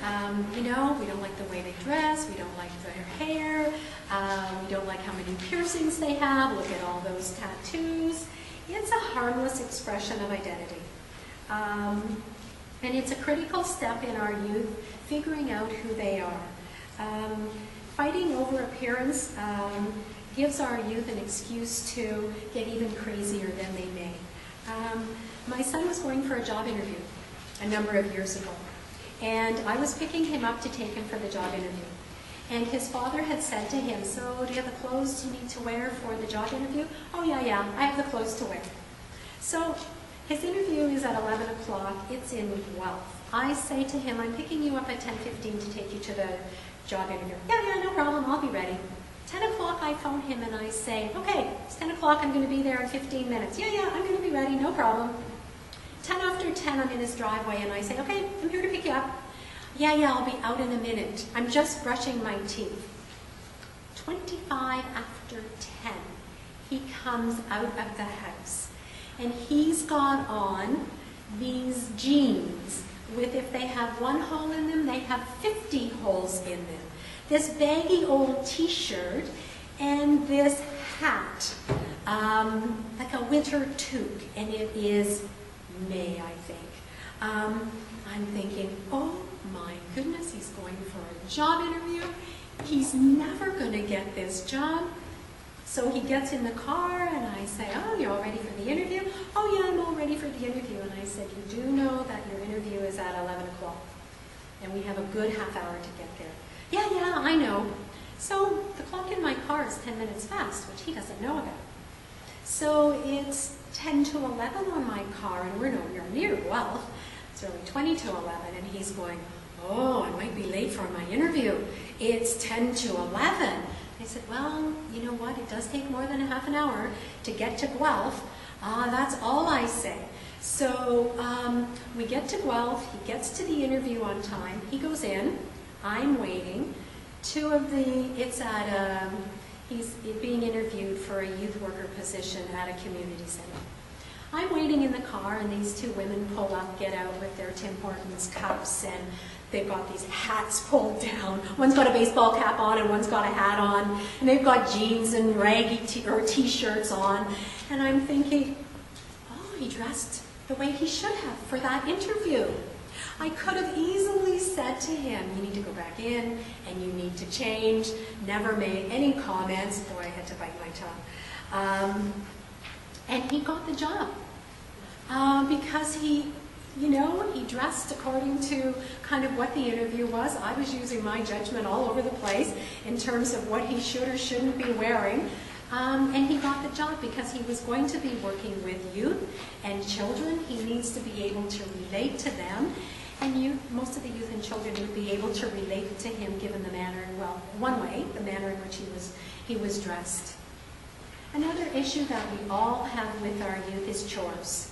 we don't like the way they dress, we don't like their hair, we don't like how many piercings they have, look at all those tattoos. It's a harmless expression of identity. And it's a critical step in our youth figuring out who they are. Fighting over appearance gives our youth an excuse to get even crazier than they may. My son was going for a job interview a number of years ago, and I was picking him up to take him for the job interview. And his father had said to him, "So do you have the clothes you need to wear for the job interview?" "Oh, yeah, I have the clothes to wear." So his interview is at 11 o'clock. It's in Guelph. I say to him, "I'm picking you up at 10:15 to take you to the job interview." Yeah, no problem, I'll be ready. 10 o'clock I phone him and I say, "Okay, it's 10 o'clock, I'm going to be there in 15 minutes. Yeah, I'm going to be ready, no problem." 10 after 10, I'm in his driveway and I say, "Okay, I'm here to pick you up." Yeah, I'll be out in a minute. I'm just brushing my teeth." 25 after 10, he comes out of the house and he's got on these jeans with, if they have one hole in them, they have 50 holes in them. This baggy old t-shirt and this hat, like a winter toque, and it is May, I think. I'm thinking, oh my goodness, he's going for a job interview. He's never going to get this job. So he gets in the car and I say, "Oh, you're all ready for the interview?" "Oh yeah, I'm all ready for the interview." And I said, "You do know that your interview is at 11 o'clock and we have a good half hour to get there." Yeah, I know. So the clock in my car is 10 minutes fast, which he doesn't know about. So it's 10 to 11 on my car, and we're nowhere near Guelph. It's really 20 to 11, and he's going, "Oh, I might be late for my interview. It's 10 to 11. I said, "Well, you know what? It does take more than a half an hour to get to Guelph." That's all I say. So we get to Guelph. He gets to the interview on time. He goes in. I'm waiting. He's being interviewed for a youth worker position at a community center. I'm waiting in the car, and these two women pull up, get out with their Tim Hortons cups, and they've got these hats pulled down. One's got a baseball cap on, and one's got a hat on, and they've got jeans and raggy t-shirts on. And I'm thinking, oh, he dressed the way he should have for that interview. I could have easily said to him, "You need to go back in and you need to change." Never made any comments. Boy, I had to bite my tongue. And he got the job because he dressed according to kind of what the interview was. I was using my judgment all over the place in terms of what he should or shouldn't be wearing. And he got the job because he was going to be working with youth and children. He needs to be able to relate to them. And most of the youth and children would be able to relate to him given the manner, one way, the manner in which he was dressed. Another issue that we all have with our youth is chores.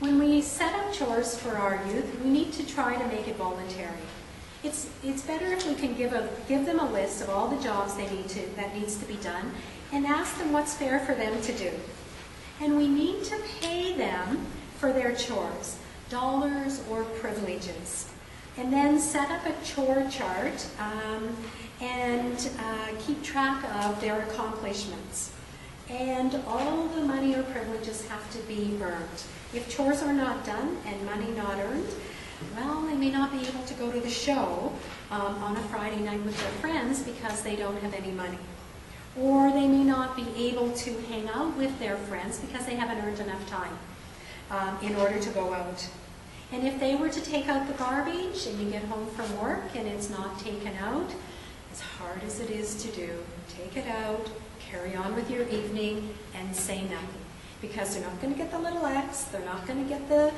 When we set up chores for our youth, we need to try to make it voluntary. It's better if we can give them a list of all the jobs that needs to be done and ask them what's fair for them to do. And we need to pay them for their chores, dollars or privileges. And then set up a chore chart and keep track of their accomplishments. And all the money or privileges have to be earned. If chores are not done and money not earned, well, they may not be able to go to the show on a Friday night with their friends because they don't have any money. Or they may not be able to hang out with their friends because they haven't earned enough time in order to go out. And if they were to take out the garbage and you get home from work and it's not taken out, as hard as it is to do, take it out, carry on with your evening, and say nothing. Because they're not going to get the little X, they're not going to get the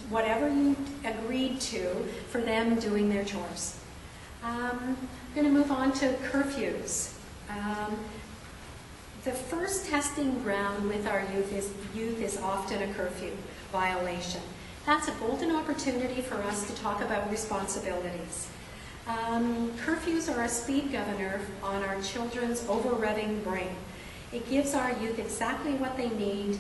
whatever you agreed to for them doing their chores. I'm going to move on to curfews. The first testing ground with our youth is often a curfew violation. That's a golden opportunity for us to talk about responsibilities. Curfews are a speed governor on our children's over-revving brain. It gives our youth exactly what they need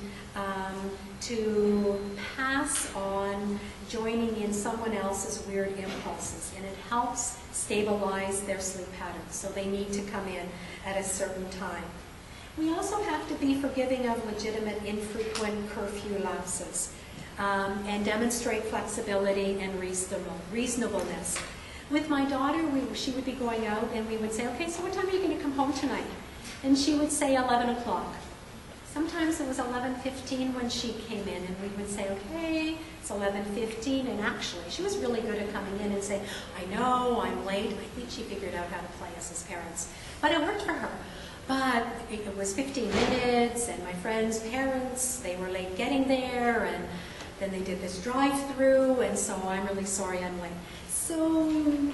to pass on joining in someone else's weird impulses, and it helps stabilize their sleep patterns, so they need to come in at a certain time. We also have to be forgiving of legitimate infrequent curfew lapses and demonstrate flexibility and reasonableness. With my daughter, she would be going out and we would say, okay, so what time are you going to come home tonight? And she would say 11 o'clock. Sometimes it was 11:15 when she came in, and we would say, okay, it's 11:15, and actually, she was really good at coming in and saying, I know, I'm late. I think she figured out how to play us as parents. But it worked for her. But it was 15 minutes, and my friend's parents, they were late getting there, and then they did this drive-through, and so I'm really sorry I'm late. So you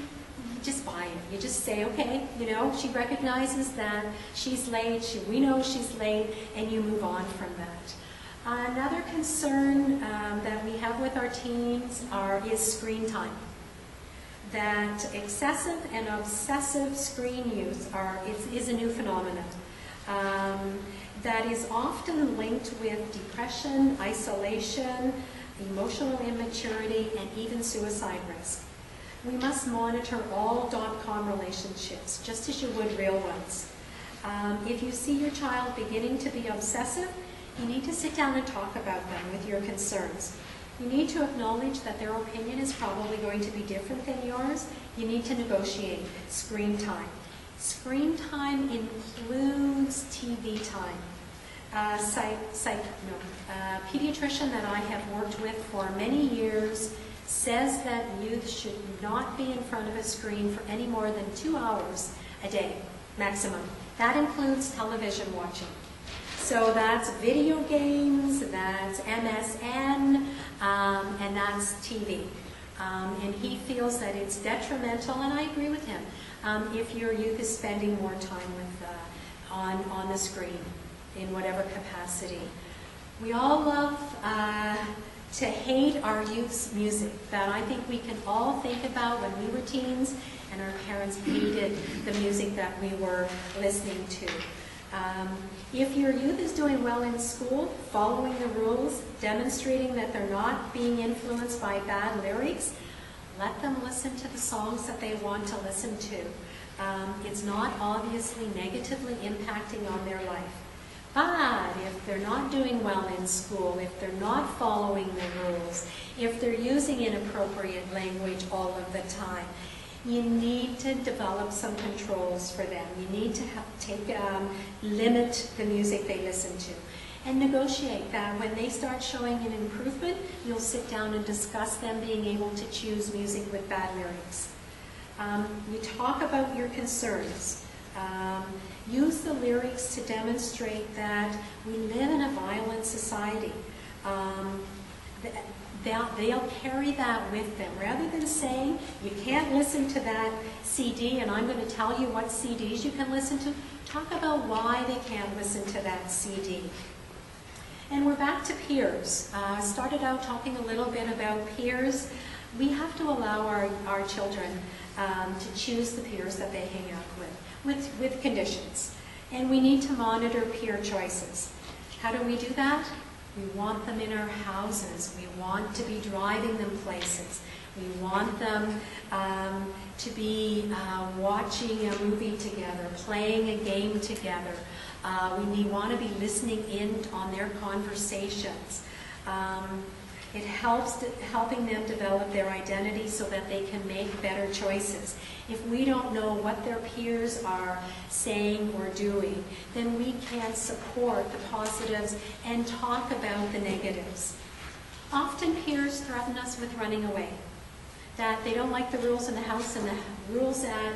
just buy it. You just say, okay, you know, she recognizes that she's late, we know she's late, and you move on from that. Another concern that we have with our teens is screen time. That excessive and obsessive screen use is a new phenomenon that is often linked with depression, isolation, emotional immaturity, and even suicide risk. We must monitor all .com relationships, just as you would real ones. If you see your child beginning to be obsessive, you need to sit down and talk about them with your concerns. You need to acknowledge that their opinion is probably going to be different than yours. You need to negotiate screen time. Screen time includes TV time. Pediatrician that I have worked with for many years says that youth should not be in front of a screen for any more than 2 hours a day, maximum. That includes television watching. So that's video games, that's MSN, and that's TV. And he feels that it's detrimental, and I agree with him, if your youth is spending more time with, on the screen in whatever capacity. We all love to hate our youth's music, that I think we can all think about when we were teens and our parents hated the music that we were listening to. If your youth is doing well in school, following the rules, demonstrating that they're not being influenced by bad lyrics, let them listen to the songs that they want to listen to. It's not obviously negatively impacting on their life. But if they're not doing well in school, if they're not following the rules, if they're using inappropriate language all of the time, you need to develop some controls for them. You need to limit the music they listen to. And negotiate that when they start showing an improvement, you'll sit down and discuss them being able to choose music with bad lyrics. You talk about your concerns. Use the lyrics to demonstrate that we live in a violent society. They'll carry that with them. Rather than saying, you can't listen to that CD and I'm going to tell you what CDs you can listen to, talk about why they can't listen to that CD. And we're back to peers. I started out talking a little bit about peers. We have to allow our children to choose the peers that they hang out with conditions. And we need to monitor peer choices. How do we do that? We want them in our houses. We want to be driving them places. We want them to be watching a movie together, playing a game together. We want to be listening in on their conversations. It helps helping them develop their identity so that they can make better choices. If we don't know what their peers are saying or doing, then we can support the positives and talk about the negatives. Often peers threaten us with running away. That they don't like the rules in the house, and the rules at,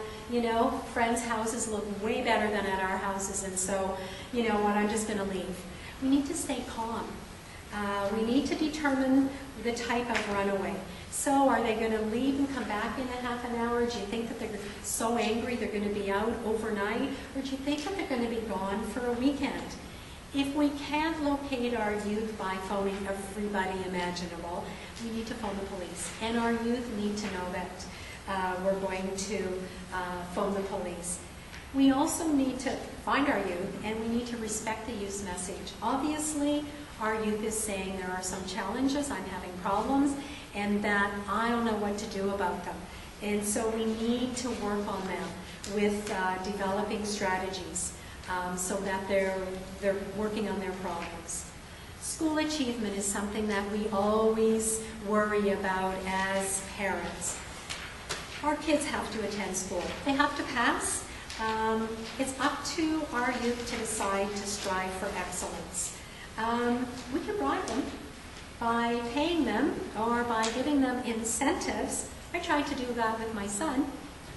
friends' houses look way better than at our houses, and so, I'm just going to leave. We need to stay calm. We need to determine the type of runaway. So are they going to leave and come back in a half an hour? Do you think that they're so angry they're going to be out overnight? Or do you think that they're going to be gone for a weekend? If we can't locate our youth by phoning everybody imaginable, we need to phone the police. And our youth need to know that we're going to phone the police. We also need to find our youth, and we need to respect the youth's message. Obviously, our youth is saying there are some challenges, I'm having problems, and that I don't know what to do about them. And so we need to work on them with developing strategies so that they're working on their problems. School achievement is something that we always worry about as parents. Our kids have to attend school. They have to pass. It's up to our youth to decide to strive for excellence. We can bribe them by paying them or by giving them incentives. I tried to do that with my son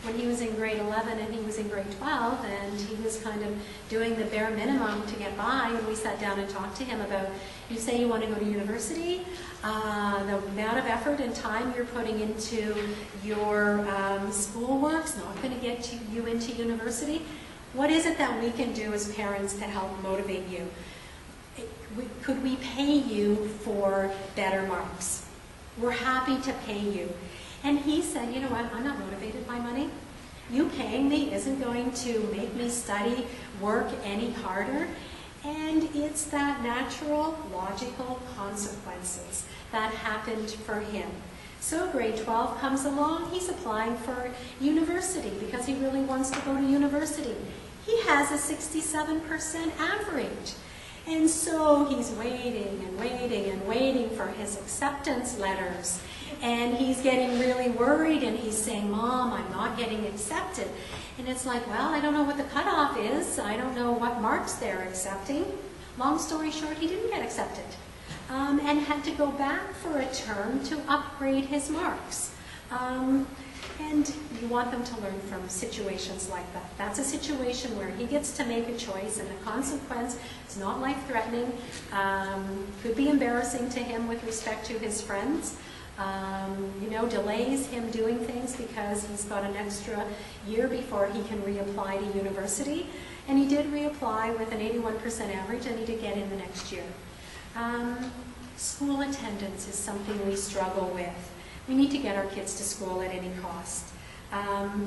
when he was in grade 11 and he was in grade 12, and he was kind of doing the bare minimum to get by, and we sat down and talked to him about, you say you want to go to university, the amount of effort and time you're putting into your schoolwork's not going to get you into university. What is it that we can do as parents to help motivate you? Could we pay you for better marks? We're happy to pay you. And he said, you know what, I'm not motivated by money. You paying me isn't going to make me study, work any harder. And it's that natural, logical consequences that happened for him. So grade 12 comes along, he's applying for university because he really wants to go to university. He has a 67% average. And so he's waiting and waiting and waiting for his acceptance letters. And he's getting really worried, and he's saying, Mom, I'm not getting accepted. And it's like, well, I don't know what the cutoff is. I don't know what marks they're accepting. Long story short, he didn't get accepted and had to go back for a term to upgrade his marks. And you want them to learn from situations like that. That's a situation where he gets to make a choice, and the consequence is not life-threatening, could be embarrassing to him with respect to his friends, delays him doing things because he's got an extra year before he can reapply to university. And he did reapply with an 81% average, and he did get in the next year. School attendance is something we struggle with. We need to get our kids to school at any cost.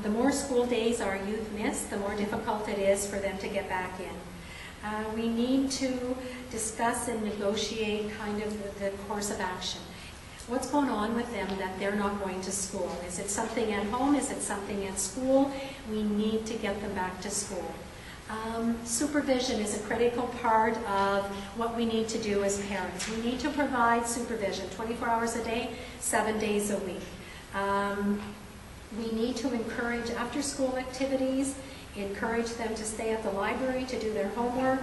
The more school days our youth miss, the more difficult it is for them to get back in. We need to discuss and negotiate kind of the course of action. What's going on with them that they're not going to school? Is it something at home? Is it something at school? We need to get them back to school. Supervision is a critical part of what we need to do as parents. We need to provide supervision 24 hours a day, 7 days a week. We need to encourage after-school activities, encourage them to stay at the library to do their homework.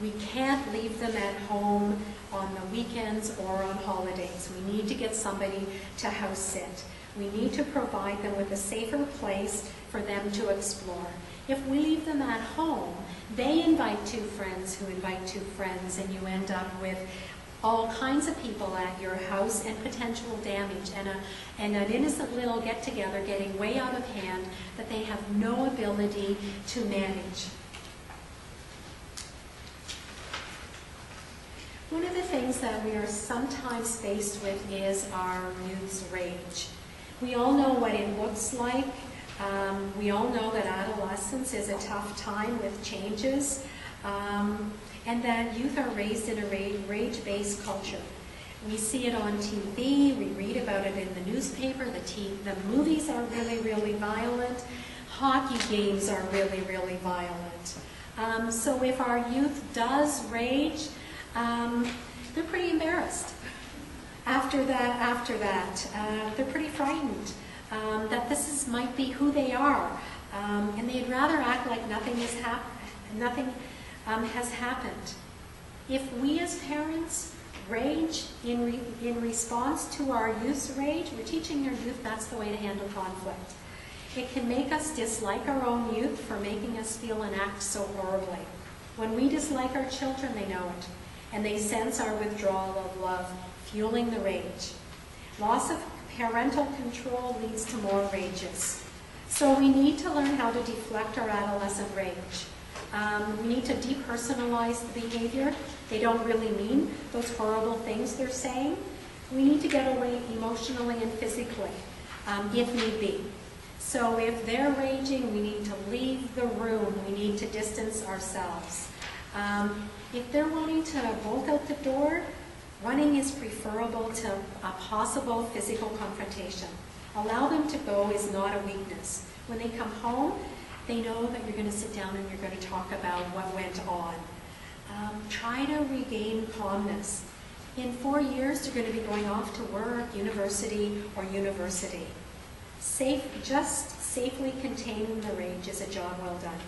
We can't leave them at home on the weekends or on holidays. We need to get somebody to house sit. We need to provide them with a safer place for them to explore. If we leave them at home, they invite two friends who invite two friends, and you end up with all kinds of people at your house and potential damage and an innocent little get-together getting way out of hand that they have no ability to manage. One of the things that we are sometimes faced with is our youth's rage. We all know what it looks like. We all know that adolescence is a tough time with changes, and that youth are raised in a rage-based culture. We see it on TV, we read about it in the newspaper, the movies are really, really violent, hockey games are really, really violent. So if our youth does rage, they're pretty embarrassed. After that, they're pretty frightened that this might be who they are, and they'd rather act like nothing has happened. If we as parents rage in response to our youth's rage, we're teaching our youth that's the way to handle conflict. It can make us dislike our own youth for making us feel and act so horribly. When we dislike our children, they know it. and they sense our withdrawal of love, fueling the rage. Loss of parental control leads to more rages. So we need to learn how to deflect our adolescent rage. We need to depersonalize the behavior. They don't really mean those horrible things they're saying. We need to get away emotionally and physically, if need be. So if they're raging, we need to leave the room. We need to distance ourselves. If they're wanting to bolt out the door, running is preferable to a possible physical confrontation. Allow them to go is not a weakness. When they come home, they know that you're going to sit down and you're going to talk about what went on. Try to regain calmness. In 4 years, they're going to be going off to work, university. Just safely containing the rage is a job well done.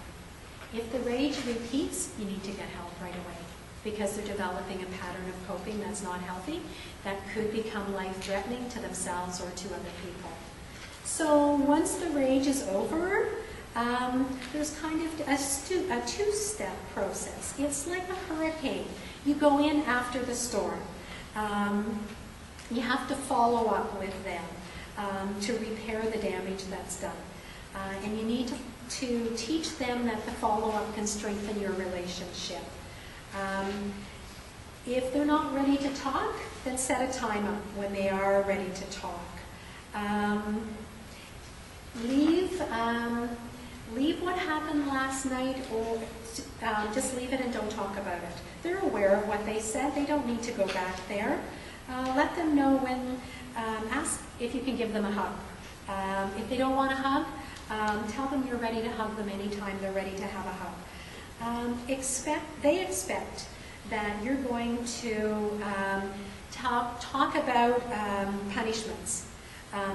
If the rage repeats, you need to get help right away because they're developing a pattern of coping that's not healthy, that could become life-threatening to themselves or to other people. So once the rage is over, there's kind of a two-step process. It's like a hurricane. You go in after the storm. You have to follow up with them to repair the damage that's done. And you need to teach them that the follow-up can strengthen your relationship. If they're not ready to talk, then set a time up when they are ready to talk. Leave what happened last night, or just leave it and don't talk about it. They're aware of what they said. They don't need to go back there. Let them know when, ask if you can give them a hug. If they don't want a hug, tell them you're ready to hug them anytime they're ready to have a hug. They expect that you're going to talk about punishments.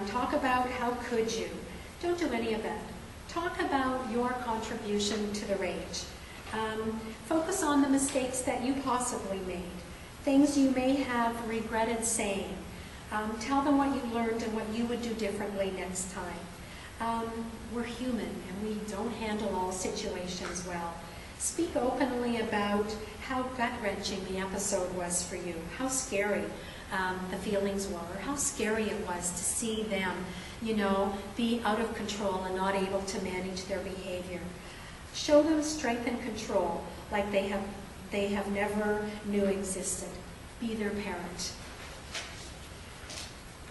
Talk about how could you. Don't do any of that. Talk about your contribution to the rage. Focus on the mistakes that you possibly made, things you may have regretted saying. Tell them what you learned and what you would do differently next time. We're human and we don't handle all situations well. Speak openly about how gut-wrenching the episode was for you, how scary the feelings were, how scary it was to see them, be out of control and not able to manage their behavior. Show them strength and control like they have never knew existed. Be their parent.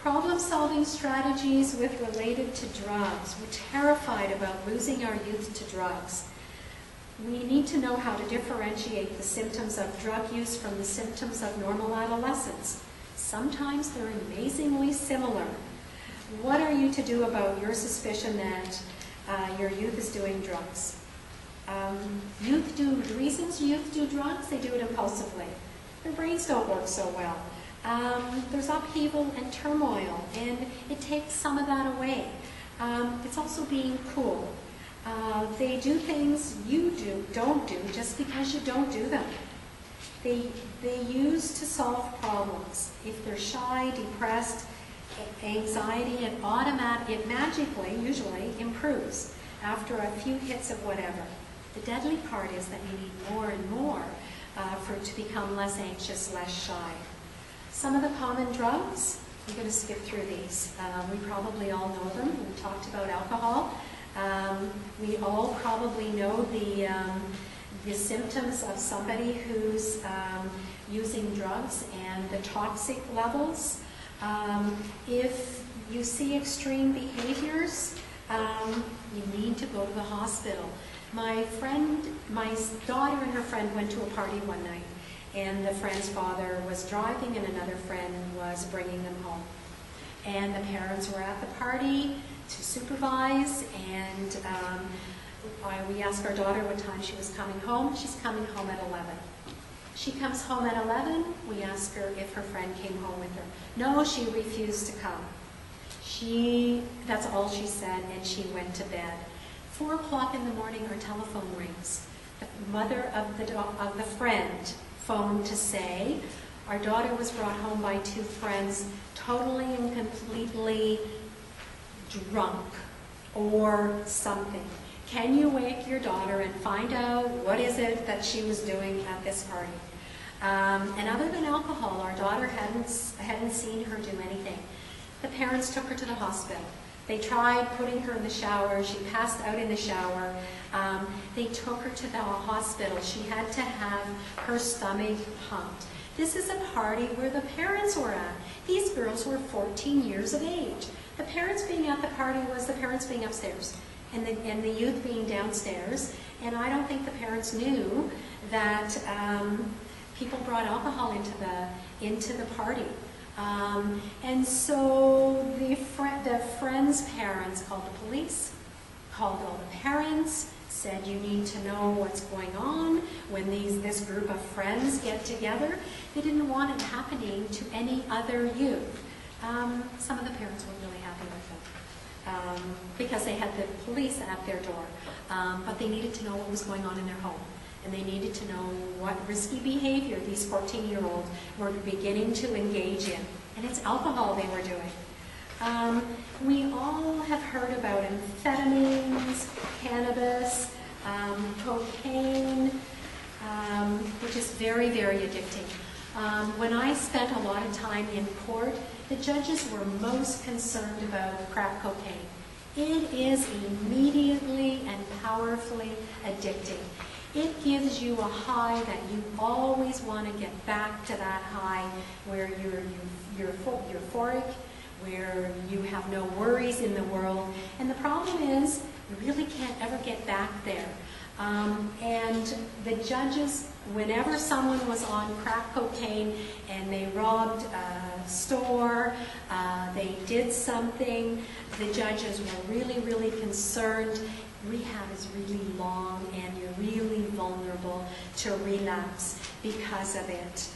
Problem-solving strategies related to drugs. We're terrified about losing our youth to drugs. We need to know how to differentiate the symptoms of drug use from the symptoms of normal adolescence. Sometimes they're amazingly similar. What are you to do about your suspicion that your youth is doing drugs? The reasons youth do drugs, they do it impulsively. Their brains don't work so well. There's upheaval and turmoil, and it takes some of that away. It's also being cool. They do things you don't do just because you don't do them. They use to solve problems. If they're shy, depressed, anxiety, it magically, usually, improves after a few hits of whatever. The deadly part is that you need more and more to become less anxious, less shy. Some of the common drugs, I'm going to skip through these. We probably all know them. We talked about alcohol. We all probably know the symptoms of somebody who's using drugs and the toxic levels. If you see extreme behaviors, you need to go to the hospital. My daughter and her friend went to a party one night, and the friend's father was driving and another friend was bringing them home. And the parents were at the party to supervise, and we asked our daughter what time she was coming home. She's coming home at 11. She comes home at 11. We asked her if her friend came home with her. No, she refused to come. That's all she said, and she went to bed. 4 o'clock in the morning, her telephone rings. The mother of the friend phoned to say, our daughter was brought home by 2 friends, totally and completely drunk or something. Can you wake your daughter and find out what is it that she was doing at this party? And other than alcohol, our daughter hadn't seen her do anything. The parents took her to the hospital. They tried putting her in the shower. She passed out in the shower. They took her to the hospital. She had to have her stomach pumped. This is a party where the parents were at. These girls were 14 years of age. The parents being at the party was the parents being upstairs and the youth being downstairs. And I don't think the parents knew that people brought alcohol into the party. And so the friend's parents called the police, called all the parents, said you need to know what's going on when this group of friends get together. They didn't want it happening to any other youth. Some of the parents were really happy with it because they had the police at their door, but they needed to know what was going on in their home. And they needed to know what risky behavior these 14-year-olds were beginning to engage in. And it's alcohol they were doing. We all have heard about amphetamines, cannabis, cocaine, which is very, very addicting. When I spent a lot of time in court, the judges were most concerned about crack cocaine. It is immediately and powerfully addicting. It gives you a high that you always want to get back to that high where you're euphoric, where you have no worries in the world. And the problem is, you really can't ever get back there. And the judges, whenever someone was on crack cocaine and they robbed a store, they did something, the judges were really, really concerned. Rehab is really long and you're really vulnerable to relapse because of it.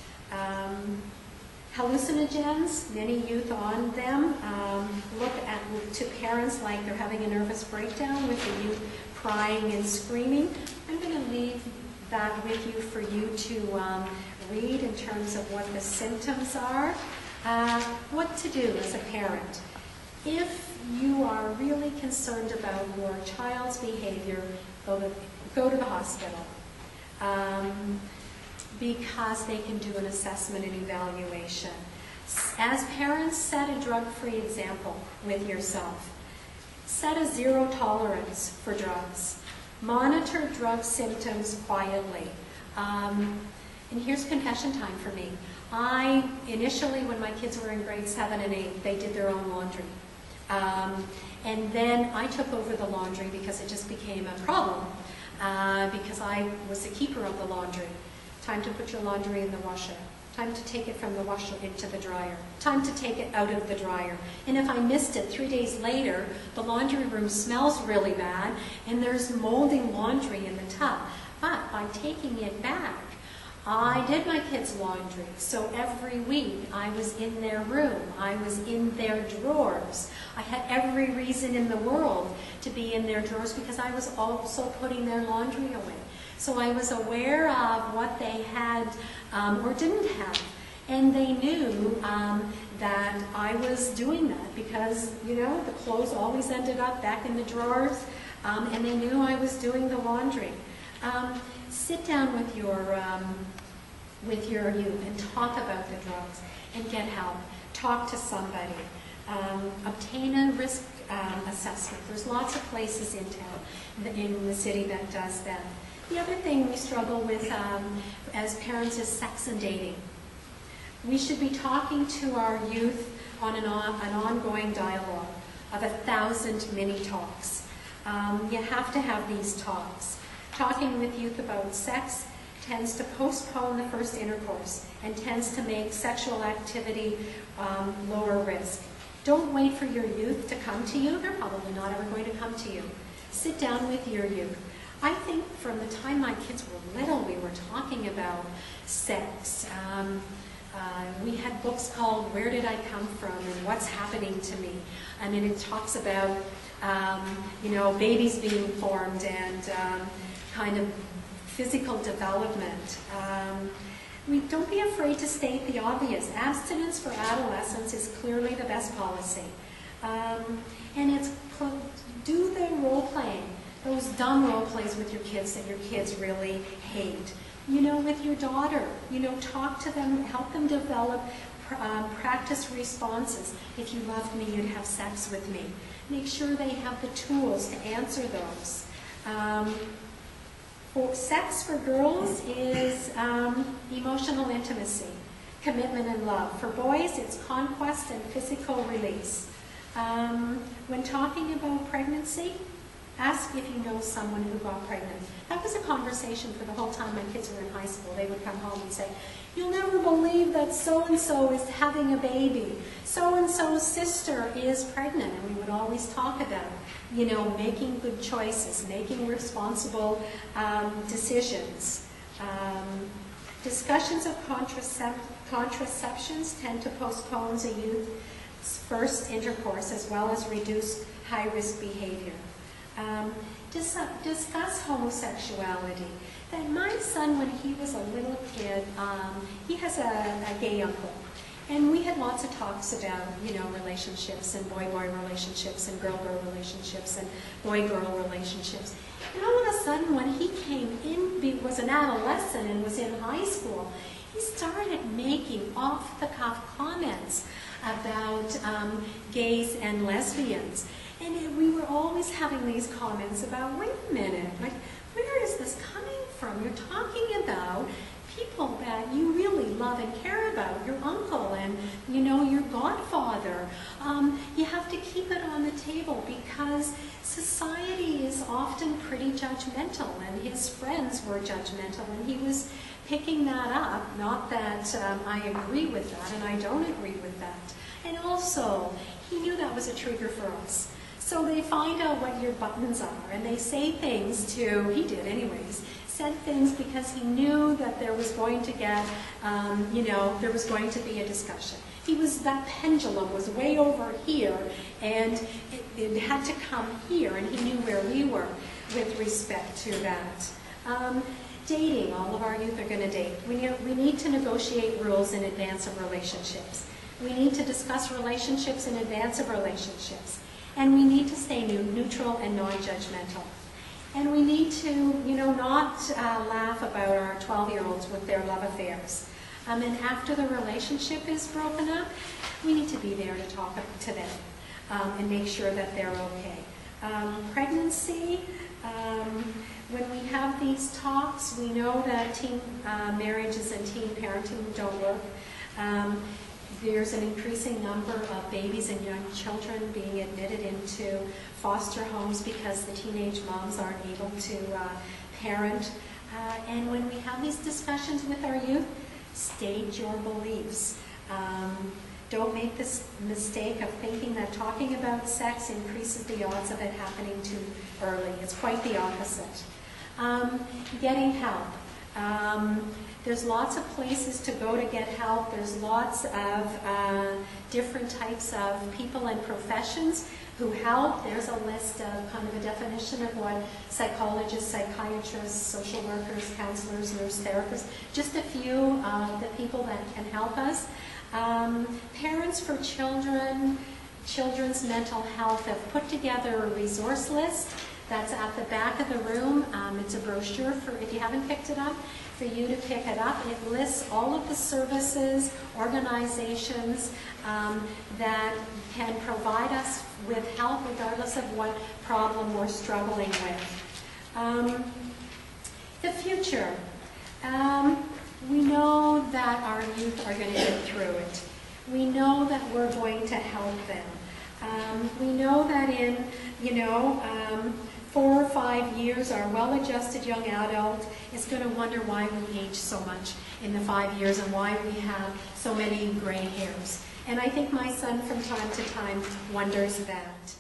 Hallucinogens, many youth on them, look to parents like they're having a nervous breakdown with the youth crying and screaming. I'm going to leave that with you for you to read in terms of what the symptoms are. What to do as a parent. If you are really concerned about your child's behavior, go to the hospital because they can do an assessment and evaluation. As parents, set a drug-free example with yourself. Set a zero tolerance for drugs. Monitor drug symptoms quietly. And here's confession time for me. Initially, when my kids were in grade 7 and 8, they did their own laundry. And then I took over the laundry because it just became a problem because I was the keeper of the laundry. Time to put your laundry in the washer. Time to take it from the washer into the dryer. Time to take it out of the dryer. And if I missed it 3 days later, the laundry room smells really bad and there's molding laundry in the tub. But by taking it back, I did my kids' laundry, so every week I was in their room, I was in their drawers. I had every reason in the world to be in their drawers because I was also putting their laundry away. So I was aware of what they had or didn't have. And they knew that I was doing that because, you know, the clothes always ended up back in the drawers, and they knew I was doing the laundry. Sit down with your youth and talk about the drugs and get help. Talk to somebody. Obtain a risk assessment. There's lots of places in town, in the city that does that. The other thing we struggle with as parents is sex and dating. We should be talking to our youth on an ongoing dialogue of 1,000 mini talks. You have to have these talks. Talking with youth about sex tends to postpone the first intercourse and tends to make sexual activity lower risk. Don't wait for your youth to come to you. They're probably not ever going to come to you. Sit down with your youth. I think from the time my kids were little, we were talking about sex. We had books called Where Did I Come From and What's Happening to Me? I mean, it talks about, you know, babies being formed and kind of physical development. Don't be afraid to state the obvious. Abstinence for adolescents is clearly the best policy. And it's do the role playing, those dumb role plays with your kids that your kids really hate. with your daughter. Talk to them, help them develop practice responses. If you loved me, you'd have sex with me. Make sure they have the tools to answer those. Sex for girls is emotional intimacy, commitment and love. For boys, it's conquest and physical release. When talking about pregnancy, ask if you know someone who got pregnant. That was a conversation for the whole time my kids were in high school. They would come home and say, "You'll never believe that so-and-so is having a baby. So-and-so's sister is pregnant." And we would always talk about, making good choices, making responsible decisions. Discussions of contraceptions tend to postpone a youth's first intercourse as well as reduce high-risk behavior. Discuss homosexuality. That my son, when he was a little kid, he has a gay uncle. And we had lots of talks about, relationships and boy-boy relationships and girl-girl relationships and boy-girl relationships. And all of a sudden, when he came in, was an adolescent and was in high school, he started making off-the-cuff comments about gays and lesbians. And we were always having these comments about, wait a minute, where is this coming from? You're talking about people that you really love and care about, your uncle and, your godfather. You have to keep it on the table because society is often pretty judgmental, and his friends were judgmental, and he was picking that up. Not that I agree with that, and I don't agree with that. And also, he knew that was a trigger for us. So they find out what your buttons are, and they say things he did anyways, said things because he knew that there was going to get, there was going to be a discussion. That pendulum was way over here, and it had to come here, and he knew where we were with respect to that. Dating, all of our youth are going to date. We need to negotiate rules in advance of relationships. We need to discuss relationships in advance of relationships. And we need to stay neutral and non-judgmental. And we need to, not laugh about our 12-year-olds with their love affairs. And after the relationship is broken up, we need to be there to talk to them and make sure that they're okay. Pregnancy, when we have these talks, we know that teen marriages and teen parenting don't work. There's an increasing number of babies and young children being admitted into foster homes because the teenage moms aren't able to parent. And when we have these discussions with our youth, state your beliefs. Don't make this mistake of thinking that talking about sex increases the odds of it happening too early. It's quite the opposite. Getting help. There's lots of places to go to get help. There's lots of different types of people and professions who help. There's a list of kind of a definition of what psychologists, psychiatrists, social workers, counselors, nurse therapists, just a few of the people that can help us. Parents for Children's Mental Health have put together a resource list that's at the back of the room. It's a brochure for, if you haven't picked it up, for you to pick it up. It lists all of the services, organizations that can provide us with help regardless of what problem we're struggling with. The future. We know that our youth are going to get through it. We know that we're going to help them. We know that in, 4 or 5 years, our well-adjusted young adult is going to wonder why we age so much in the 5 years and why we have so many gray hairs. And I think my son from time to time wonders that.